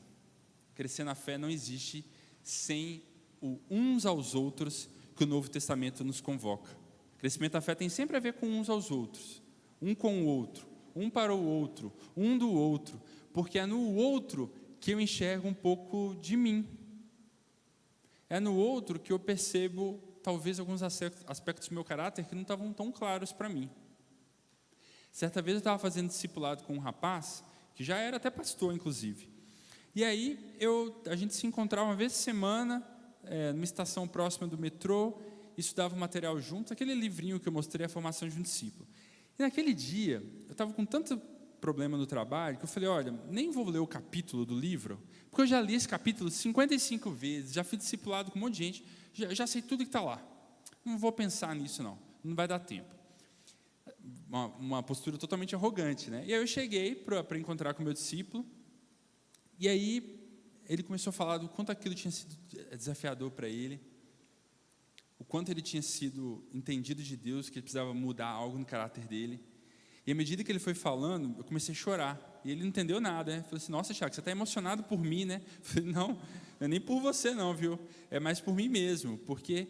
Crescer na fé não existe sem o uns aos outros que o Novo Testamento nos convoca. Crescimento da fé tem sempre a ver com uns aos outros, um com o outro, um para o outro, um do outro, porque é no outro que eu enxergo um pouco de mim. É no outro que eu percebo talvez alguns aspectos do meu caráter que não estavam tão claros para mim. Certa vez eu estava fazendo discipulado com um rapaz, que já era até pastor, inclusive. E aí a gente se encontrava uma vez por semana, numa estação próxima do metrô, estudava o material junto, aquele livrinho que eu mostrei, a formação de um discípulo. E naquele dia, eu estava com tanto problema no trabalho, que eu falei, olha, nem vou ler o capítulo do livro, porque eu já li esse capítulo 55 vezes, já fui discipulado com um monte de gente, já sei tudo que está lá. Não vou pensar nisso não vai dar tempo. Uma postura totalmente arrogante, né? E aí eu cheguei para encontrar com o meu discípulo, e aí ele começou a falar do quanto aquilo tinha sido desafiador para ele, o quanto ele tinha sido entendido de Deus, que ele precisava mudar algo no caráter dele. E à medida que ele foi falando, eu comecei a chorar. E ele não entendeu nada, né? Falei assim, nossa, Thiago, você está emocionado por mim, né? Eu falei, não é nem por você não, viu? É mais por mim mesmo, porque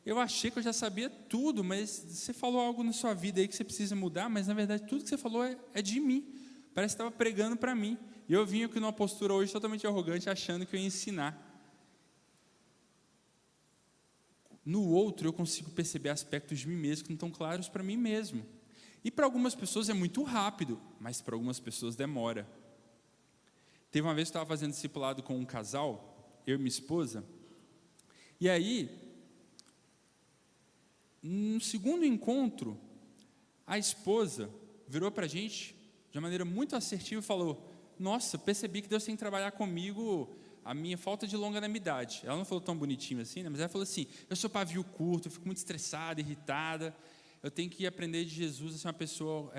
eu achei que eu já sabia tudo, mas você falou algo na sua vida aí que você precisa mudar, mas na verdade tudo que você falou é de mim. Parece que estava pregando para mim. E eu vim aqui numa postura hoje totalmente arrogante, achando que eu ia ensinar. No outro, eu consigo perceber aspectos de mim mesmo que não estão claros para mim mesmo. E para algumas pessoas é muito rápido, mas para algumas pessoas demora. Teve uma vez que eu estava fazendo discipulado com um casal, eu e minha esposa, e aí, no segundo encontro, a esposa virou para a gente, de uma maneira muito assertiva, e falou, nossa, percebi que Deus tem que trabalhar comigo a minha falta de longanimidade. Ela não falou tão bonitinho assim, né? Mas ela falou assim, eu sou pavio curto, eu fico muito estressada, irritada, eu tenho que aprender de Jesus a ser uma pessoa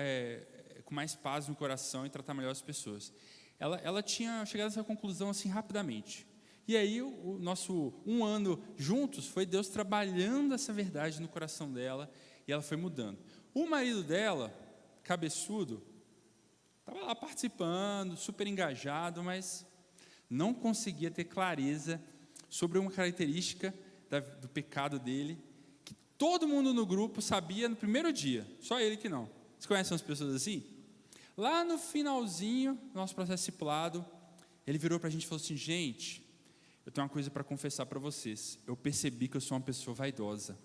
com mais paz no coração e tratar melhor as pessoas. Ela tinha chegado a essa conclusão assim rapidamente. E aí o nosso 1 ano juntos foi Deus trabalhando essa verdade no coração dela e ela foi mudando. O marido dela, cabeçudo, estava lá participando, super engajado, mas não conseguia ter clareza sobre uma característica do pecado dele, que todo mundo no grupo sabia no primeiro dia, só ele que não. Vocês conhecem as pessoas assim? Lá no finalzinho do nosso processo discipulado, ele virou para a gente e falou assim, gente, eu tenho uma coisa para confessar para vocês, eu percebi que eu sou uma pessoa vaidosa.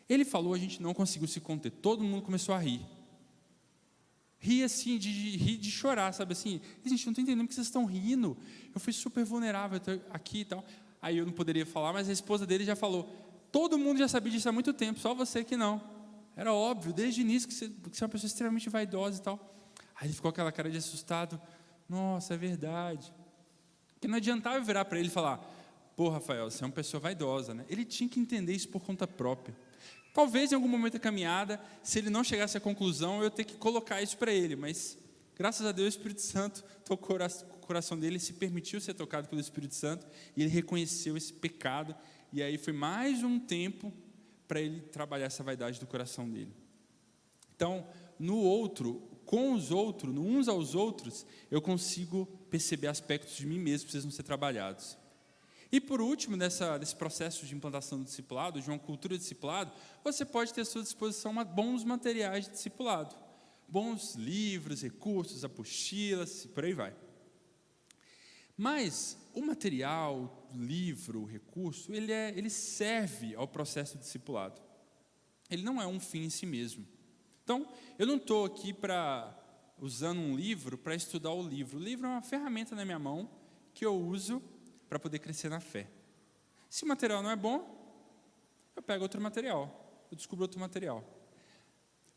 Ele falou, a gente não conseguiu se conter, todo mundo começou a rir. Rir assim, rir de chorar, sabe assim? Gente, não estou entendendo porque vocês estão rindo. Eu fui super vulnerável aqui e tal. Aí eu não poderia falar, mas a esposa dele já falou, todo mundo já sabia disso há muito tempo, só você que não. Era óbvio, desde o início, que você é uma pessoa extremamente vaidosa e tal. Aí ele ficou com aquela cara de assustado. Nossa, é verdade. Porque não adiantava eu virar para ele e falar, pô, Rafael, você é uma pessoa vaidosa, né? Ele tinha que entender isso por conta própria. Talvez em algum momento da caminhada, se ele não chegasse à conclusão, eu ter que colocar isso para ele, mas graças a Deus o Espírito Santo tocou o coração dele, se permitiu ser tocado pelo Espírito Santo, e ele reconheceu esse pecado, e aí foi mais um tempo para ele trabalhar essa vaidade do coração dele. Então, no outro, com os outros, no uns aos outros, eu consigo perceber aspectos de mim mesmo que precisam ser trabalhados. E por último, nesse processo de implantação do discipulado, de uma cultura de discipulado, você pode ter à sua disposição bons materiais de discipulado, bons livros, recursos, apostilas, e por aí vai. Mas o material, o livro, o recurso, ele serve ao processo de discipulado. Ele não é um fim em si mesmo. Então, eu não estou aqui usando um livro para estudar o livro. O livro é uma ferramenta na minha mão que eu uso para poder crescer na fé. Se o material não é bom, eu pego outro material, eu descubro outro material.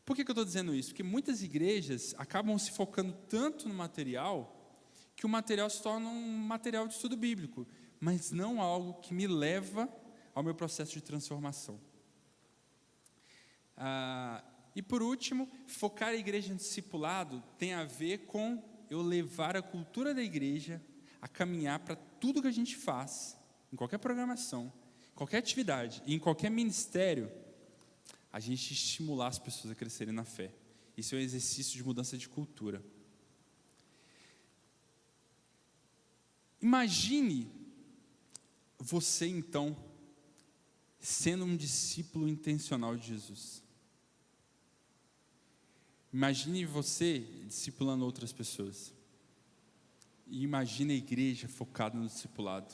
Por que eu estou dizendo isso? Porque muitas igrejas acabam se focando tanto no material, que o material se torna um material de estudo bíblico, mas não algo que me leva ao meu processo de transformação. E por último, focar a igreja em discipulado tem a ver com eu levar a cultura da igreja a caminhar para tudo que a gente faz, em qualquer programação, qualquer atividade e em qualquer ministério, a gente estimular as pessoas a crescerem na fé. Isso é um exercício de mudança de cultura. Imagine você, então, sendo um discípulo intencional de Jesus. Imagine você discipulando outras pessoas. E imagine a igreja focada no discipulado.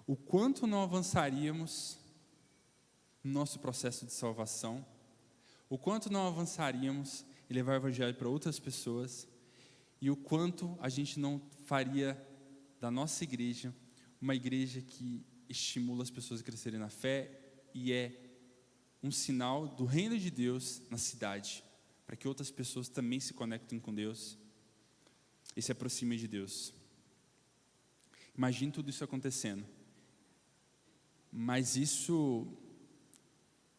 O quanto não avançaríamos no nosso processo de salvação, o quanto não avançaríamos em levar o evangelho para outras pessoas, e o quanto a gente não faria da nossa igreja uma igreja que estimula as pessoas a crescerem na fé e é um sinal do reino de Deus na cidade, para que outras pessoas também se conectem com Deus e se aproximem de Deus. Imagine tudo isso acontecendo. Mas isso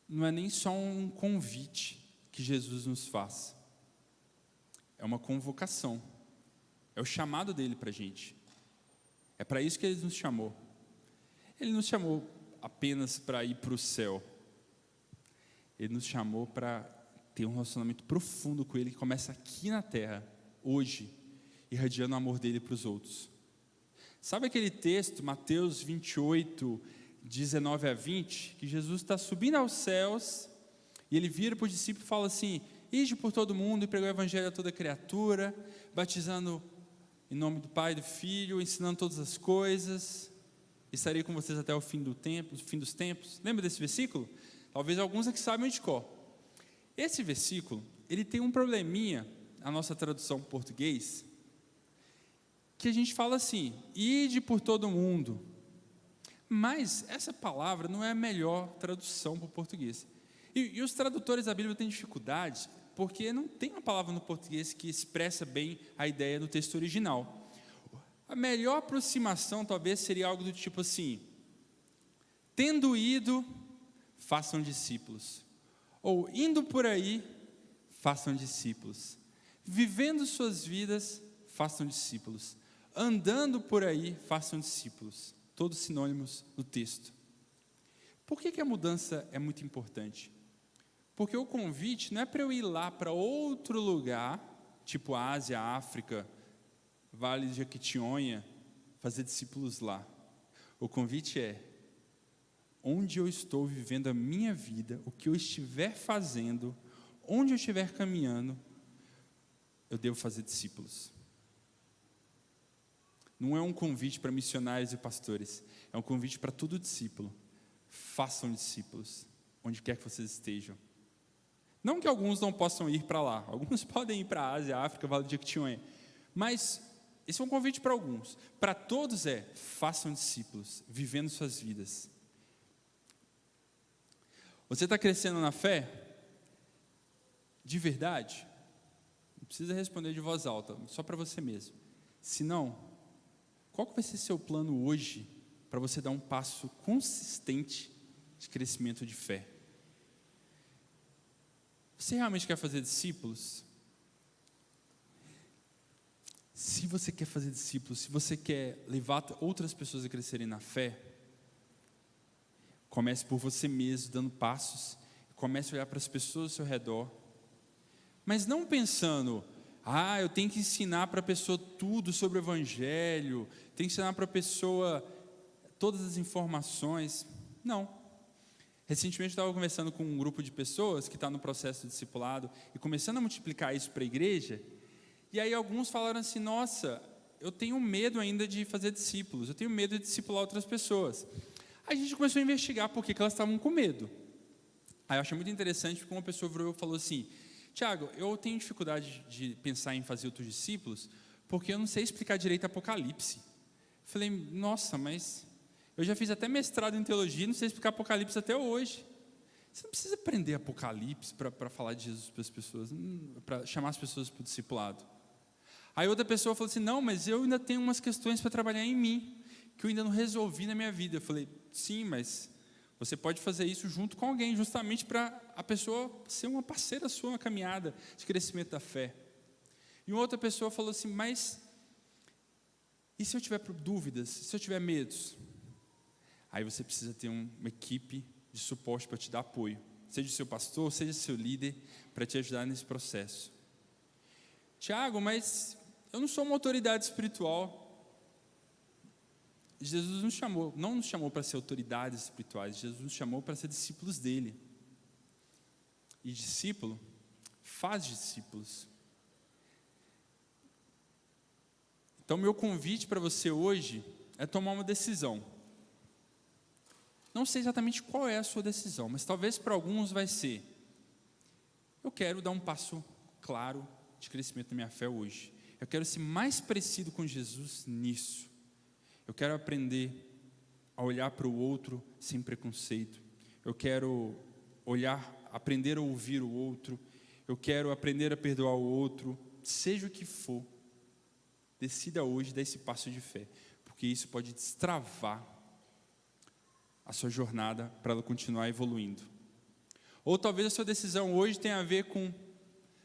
não é nem só um convite que Jesus nos faz. É uma convocação. É o chamado dele para a gente. É para isso que ele nos chamou. Ele nos chamou apenas para ir para o céu. Ele nos chamou para ter um relacionamento profundo com ele, que começa aqui na terra, hoje, irradiando o amor dele para os outros. Sabe aquele texto, Mateus 28, 19 a 20, que Jesus está subindo aos céus, e ele vira para os discípulos e fala assim: ide por todo mundo e pregai o evangelho a toda criatura, batizando em nome do Pai e do Filho, ensinando todas as coisas, estarei com vocês até o fim do tempo, o fim dos tempos. Lembra desse versículo? Talvez alguns aqui saibam de cor. Esse versículo, ele tem um probleminha, a nossa tradução em português, que a gente fala assim: ide por todo mundo. Mas essa palavra não é a melhor tradução para o português. E os tradutores da Bíblia têm dificuldade, porque não tem uma palavra no português que expressa bem a ideia do texto original. A melhor aproximação talvez seria algo do tipo assim: tendo ido, façam discípulos. Ou indo por aí, façam discípulos. Vivendo suas vidas, façam discípulos. Andando por aí, façam discípulos. Todos sinônimos no texto. Por que a mudança é muito importante? Porque o convite não é para eu ir lá para outro lugar, tipo Ásia, África, Vale de Jequitinhonha, fazer discípulos lá. O convite é: onde eu estou vivendo a minha vida, o que eu estiver fazendo, onde eu estiver caminhando, eu devo fazer discípulos. Não é um convite para missionários e pastores, é um convite para todo discípulo. Façam discípulos, onde quer que vocês estejam. Não que alguns não possam ir para lá, alguns podem ir para a Ásia, África, Vale de Jequitinhonha, mas esse é um convite para alguns. Para todos façam discípulos, vivendo suas vidas. Você está crescendo na fé? De verdade? Não precisa responder de voz alta, só para você mesmo. Se não, qual que vai ser seu plano hoje para você dar um passo consistente de crescimento de fé? Você realmente quer fazer discípulos? Se você quer fazer discípulos, se você quer levar outras pessoas a crescerem na fé, comece por você mesmo, dando passos. Comece a olhar para as pessoas ao seu redor. Mas não pensando: eu tenho que ensinar para a pessoa tudo sobre o evangelho, tenho que ensinar para a pessoa todas as informações. Não. Recentemente eu estava conversando com um grupo de pessoas que está no processo de discipulado e começando a multiplicar isso para a igreja. E aí alguns falaram assim: nossa, eu tenho medo ainda de fazer discípulos, eu tenho medo de discipular outras pessoas. Aí a gente começou a investigar por que elas estavam com medo. Aí eu achei muito interessante, porque uma pessoa virou e falou assim: Tiago, eu tenho dificuldade de pensar em fazer outros discípulos, porque eu não sei explicar direito Apocalipse. Eu falei, nossa, mas eu já fiz até mestrado em teologia, não sei explicar Apocalipse até hoje. Você não precisa aprender Apocalipse para falar de Jesus para as pessoas, para chamar as pessoas para o discipulado. Aí outra pessoa falou assim, não, mas eu ainda tenho umas questões para trabalhar em mim, que eu ainda não resolvi na minha vida. Eu falei, sim, mas você pode fazer isso junto com alguém, justamente para a pessoa ser uma parceira sua na caminhada de crescimento da fé. E uma outra pessoa falou assim, mas e se eu tiver dúvidas, se eu tiver medos? Aí você precisa ter uma equipe de suporte para te dar apoio, seja o seu pastor, seja o seu líder, para te ajudar nesse processo. Tiago, mas eu não sou uma autoridade espiritual. Jesus não nos chamou para ser autoridades espirituais, Jesus nos chamou para ser discípulos dele. E discípulo faz discípulos. Então, meu convite para você hoje é tomar uma decisão. Não sei exatamente qual é a sua decisão, mas talvez para alguns vai ser: eu quero dar um passo claro de crescimento da minha fé hoje. Eu quero ser mais parecido com Jesus nisso. Eu quero aprender a olhar para o outro sem preconceito. Eu quero aprender a ouvir o outro. Eu quero aprender a perdoar o outro, seja o que for. Decida hoje dar esse passo de fé, porque isso pode destravar a sua jornada para ela continuar evoluindo. Ou talvez a sua decisão hoje tenha a ver com: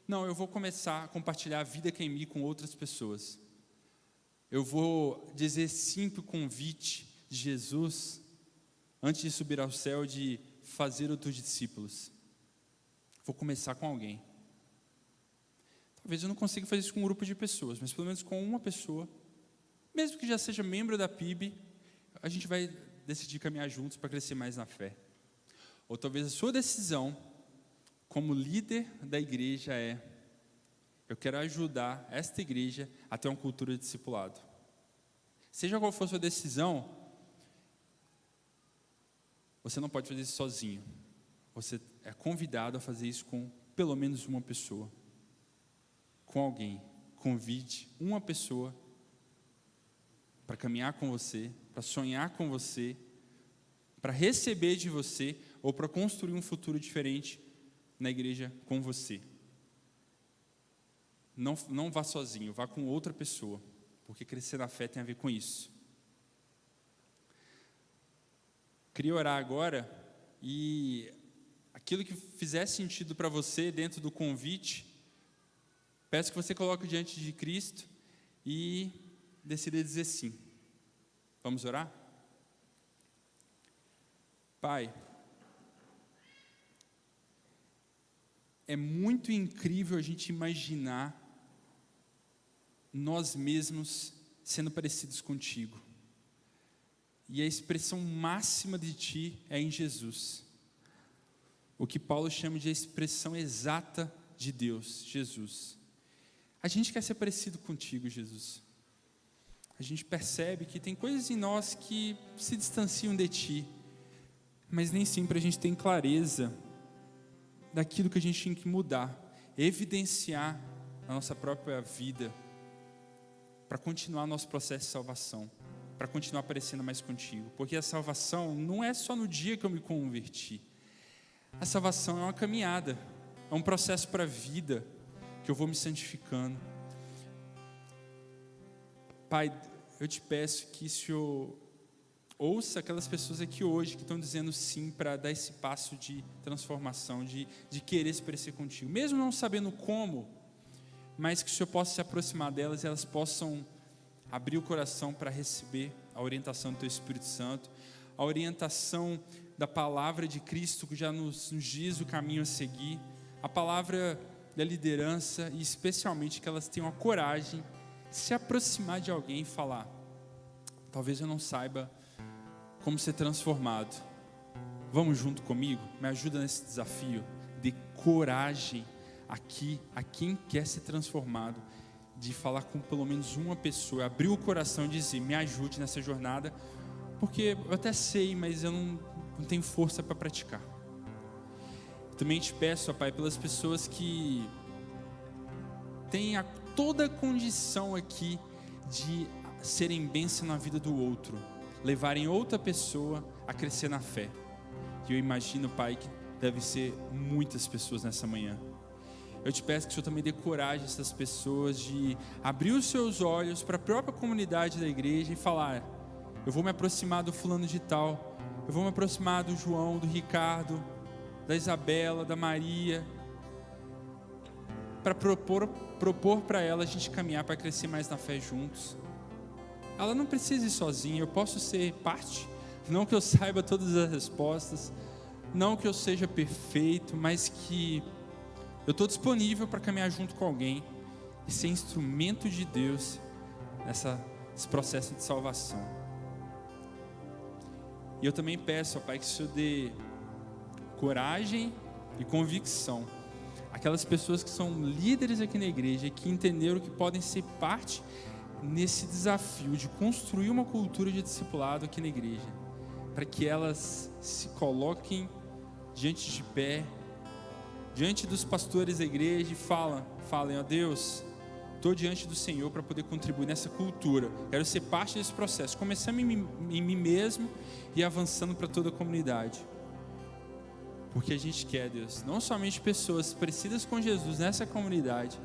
não, eu vou começar a compartilhar a vida que é em mim com outras pessoas. Eu vou dizer sim para o convite de Jesus, antes de subir ao céu, de fazer outros discípulos. Vou começar com alguém. Talvez eu não consiga fazer isso com um grupo de pessoas, mas pelo menos com uma pessoa, mesmo que já seja membro da PIB, a gente vai decidir caminhar juntos para crescer mais na fé. Ou talvez a sua decisão, como líder da igreja, é: eu quero ajudar esta igreja a ter uma cultura de discipulado. Seja qual for a sua decisão, você não pode fazer isso sozinho. Você é convidado a fazer isso com pelo menos uma pessoa. Com alguém. Convide uma pessoa para caminhar com você, para sonhar com você, para receber de você, ou para construir um futuro diferente na igreja com você. Não vá sozinho, vá com outra pessoa, porque crescer na fé tem a ver com isso. Queria orar agora, e aquilo que fizer sentido para você dentro do convite, peço que você coloque diante de Cristo e decida dizer sim. Vamos orar? Pai, é muito incrível a gente imaginar nós mesmos sendo parecidos contigo. E a expressão máxima de ti é em Jesus. O que Paulo chama de a expressão exata de Deus, Jesus. A gente quer ser parecido contigo, Jesus. A gente percebe que tem coisas em nós que se distanciam de ti, mas nem sempre a gente tem clareza daquilo que a gente tem que mudar, evidenciar na nossa própria vida, para continuar nosso processo de salvação, para continuar parecendo mais contigo, porque a salvação não é só no dia que eu me converti. A salvação é uma caminhada, é um processo para a vida, que eu vou me santificando. Pai, eu te peço que o Senhor ouça aquelas pessoas aqui hoje que estão dizendo sim para dar esse passo de transformação, de querer se parecer contigo, mesmo não sabendo como, mas que o Senhor possa se aproximar delas e elas possam abrir o coração para receber a orientação do Teu Espírito Santo, a orientação da palavra de Cristo que já nos diz o caminho a seguir, a palavra da liderança, e especialmente que elas tenham a coragem de se aproximar de alguém e falar: talvez eu não saiba como ser transformado, vamos junto comigo, me ajuda nesse desafio. Dê coragem aqui a quem quer ser transformado, de falar com pelo menos uma pessoa, abrir o coração e dizer: me ajude nessa jornada, porque eu até sei, mas eu não tenho força para praticar. Também te peço, ó Pai, pelas pessoas que têm toda a condição aqui de serem bênção na vida do outro, levarem outra pessoa a crescer na fé. E eu imagino, Pai, que deve ser muitas pessoas nessa manhã. Eu te peço que o Senhor também dê coragem a essas pessoas de abrir os seus olhos para a própria comunidade da igreja e falar: eu vou me aproximar do fulano de tal, eu vou me aproximar do João, do Ricardo, da Isabela, da Maria, para propor para ela a gente caminhar para crescer mais na fé juntos. Ela não precisa ir sozinha, eu posso ser parte, não que eu saiba todas as respostas, não que eu seja perfeito, mas que eu estou disponível para caminhar junto com alguém e ser instrumento de Deus nesse processo de salvação. E eu também peço, ó Pai, que o Senhor dê coragem e convicção aquelas pessoas que são líderes aqui na igreja e que entenderam que podem ser parte nesse desafio de construir uma cultura de discipulado aqui na igreja, para que elas se coloquem diante de pé, diante dos pastores da igreja e falem: ó Deus, estou diante do Senhor para poder contribuir nessa cultura, quero ser parte desse processo, começando em mim mesmo e avançando para toda a comunidade. Porque a gente quer, Deus, não somente pessoas parecidas com Jesus nessa comunidade,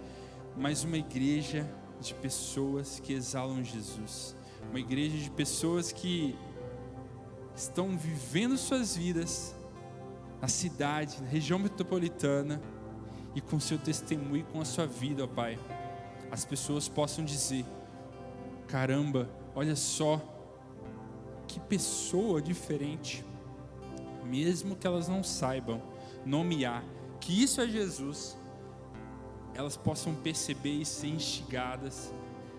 mas uma igreja de pessoas que exalam Jesus, uma igreja de pessoas que estão vivendo suas vidas na cidade, na região metropolitana, e com seu testemunho e com a sua vida, ó Pai, as pessoas possam dizer: caramba, olha só, que pessoa diferente, mesmo que elas não saibam nomear que isso é Jesus, elas possam perceber e ser instigadas,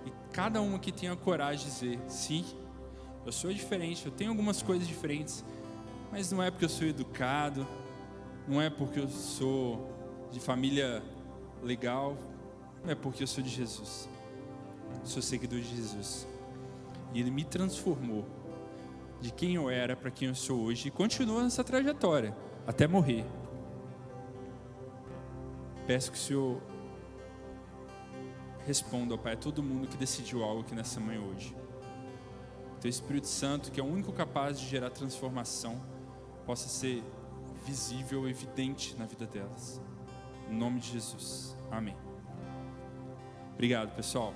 e cada uma que tenha coragem de dizer: sim, eu sou diferente, eu tenho algumas coisas diferentes, mas não é porque eu sou educado, não é porque eu sou de família legal, não é porque eu sou de Jesus, eu sou seguidor de Jesus, e Ele me transformou de quem eu era para quem eu sou hoje, e continua nessa trajetória até morrer. Peço que o Senhor responda, ó Pai, a todo mundo que decidiu algo aqui nessa manhã hoje. Teu Espírito Santo, que é o único capaz de gerar transformação, possa ser visível, evidente na vida delas. Em nome de Jesus. Amém. Obrigado, pessoal.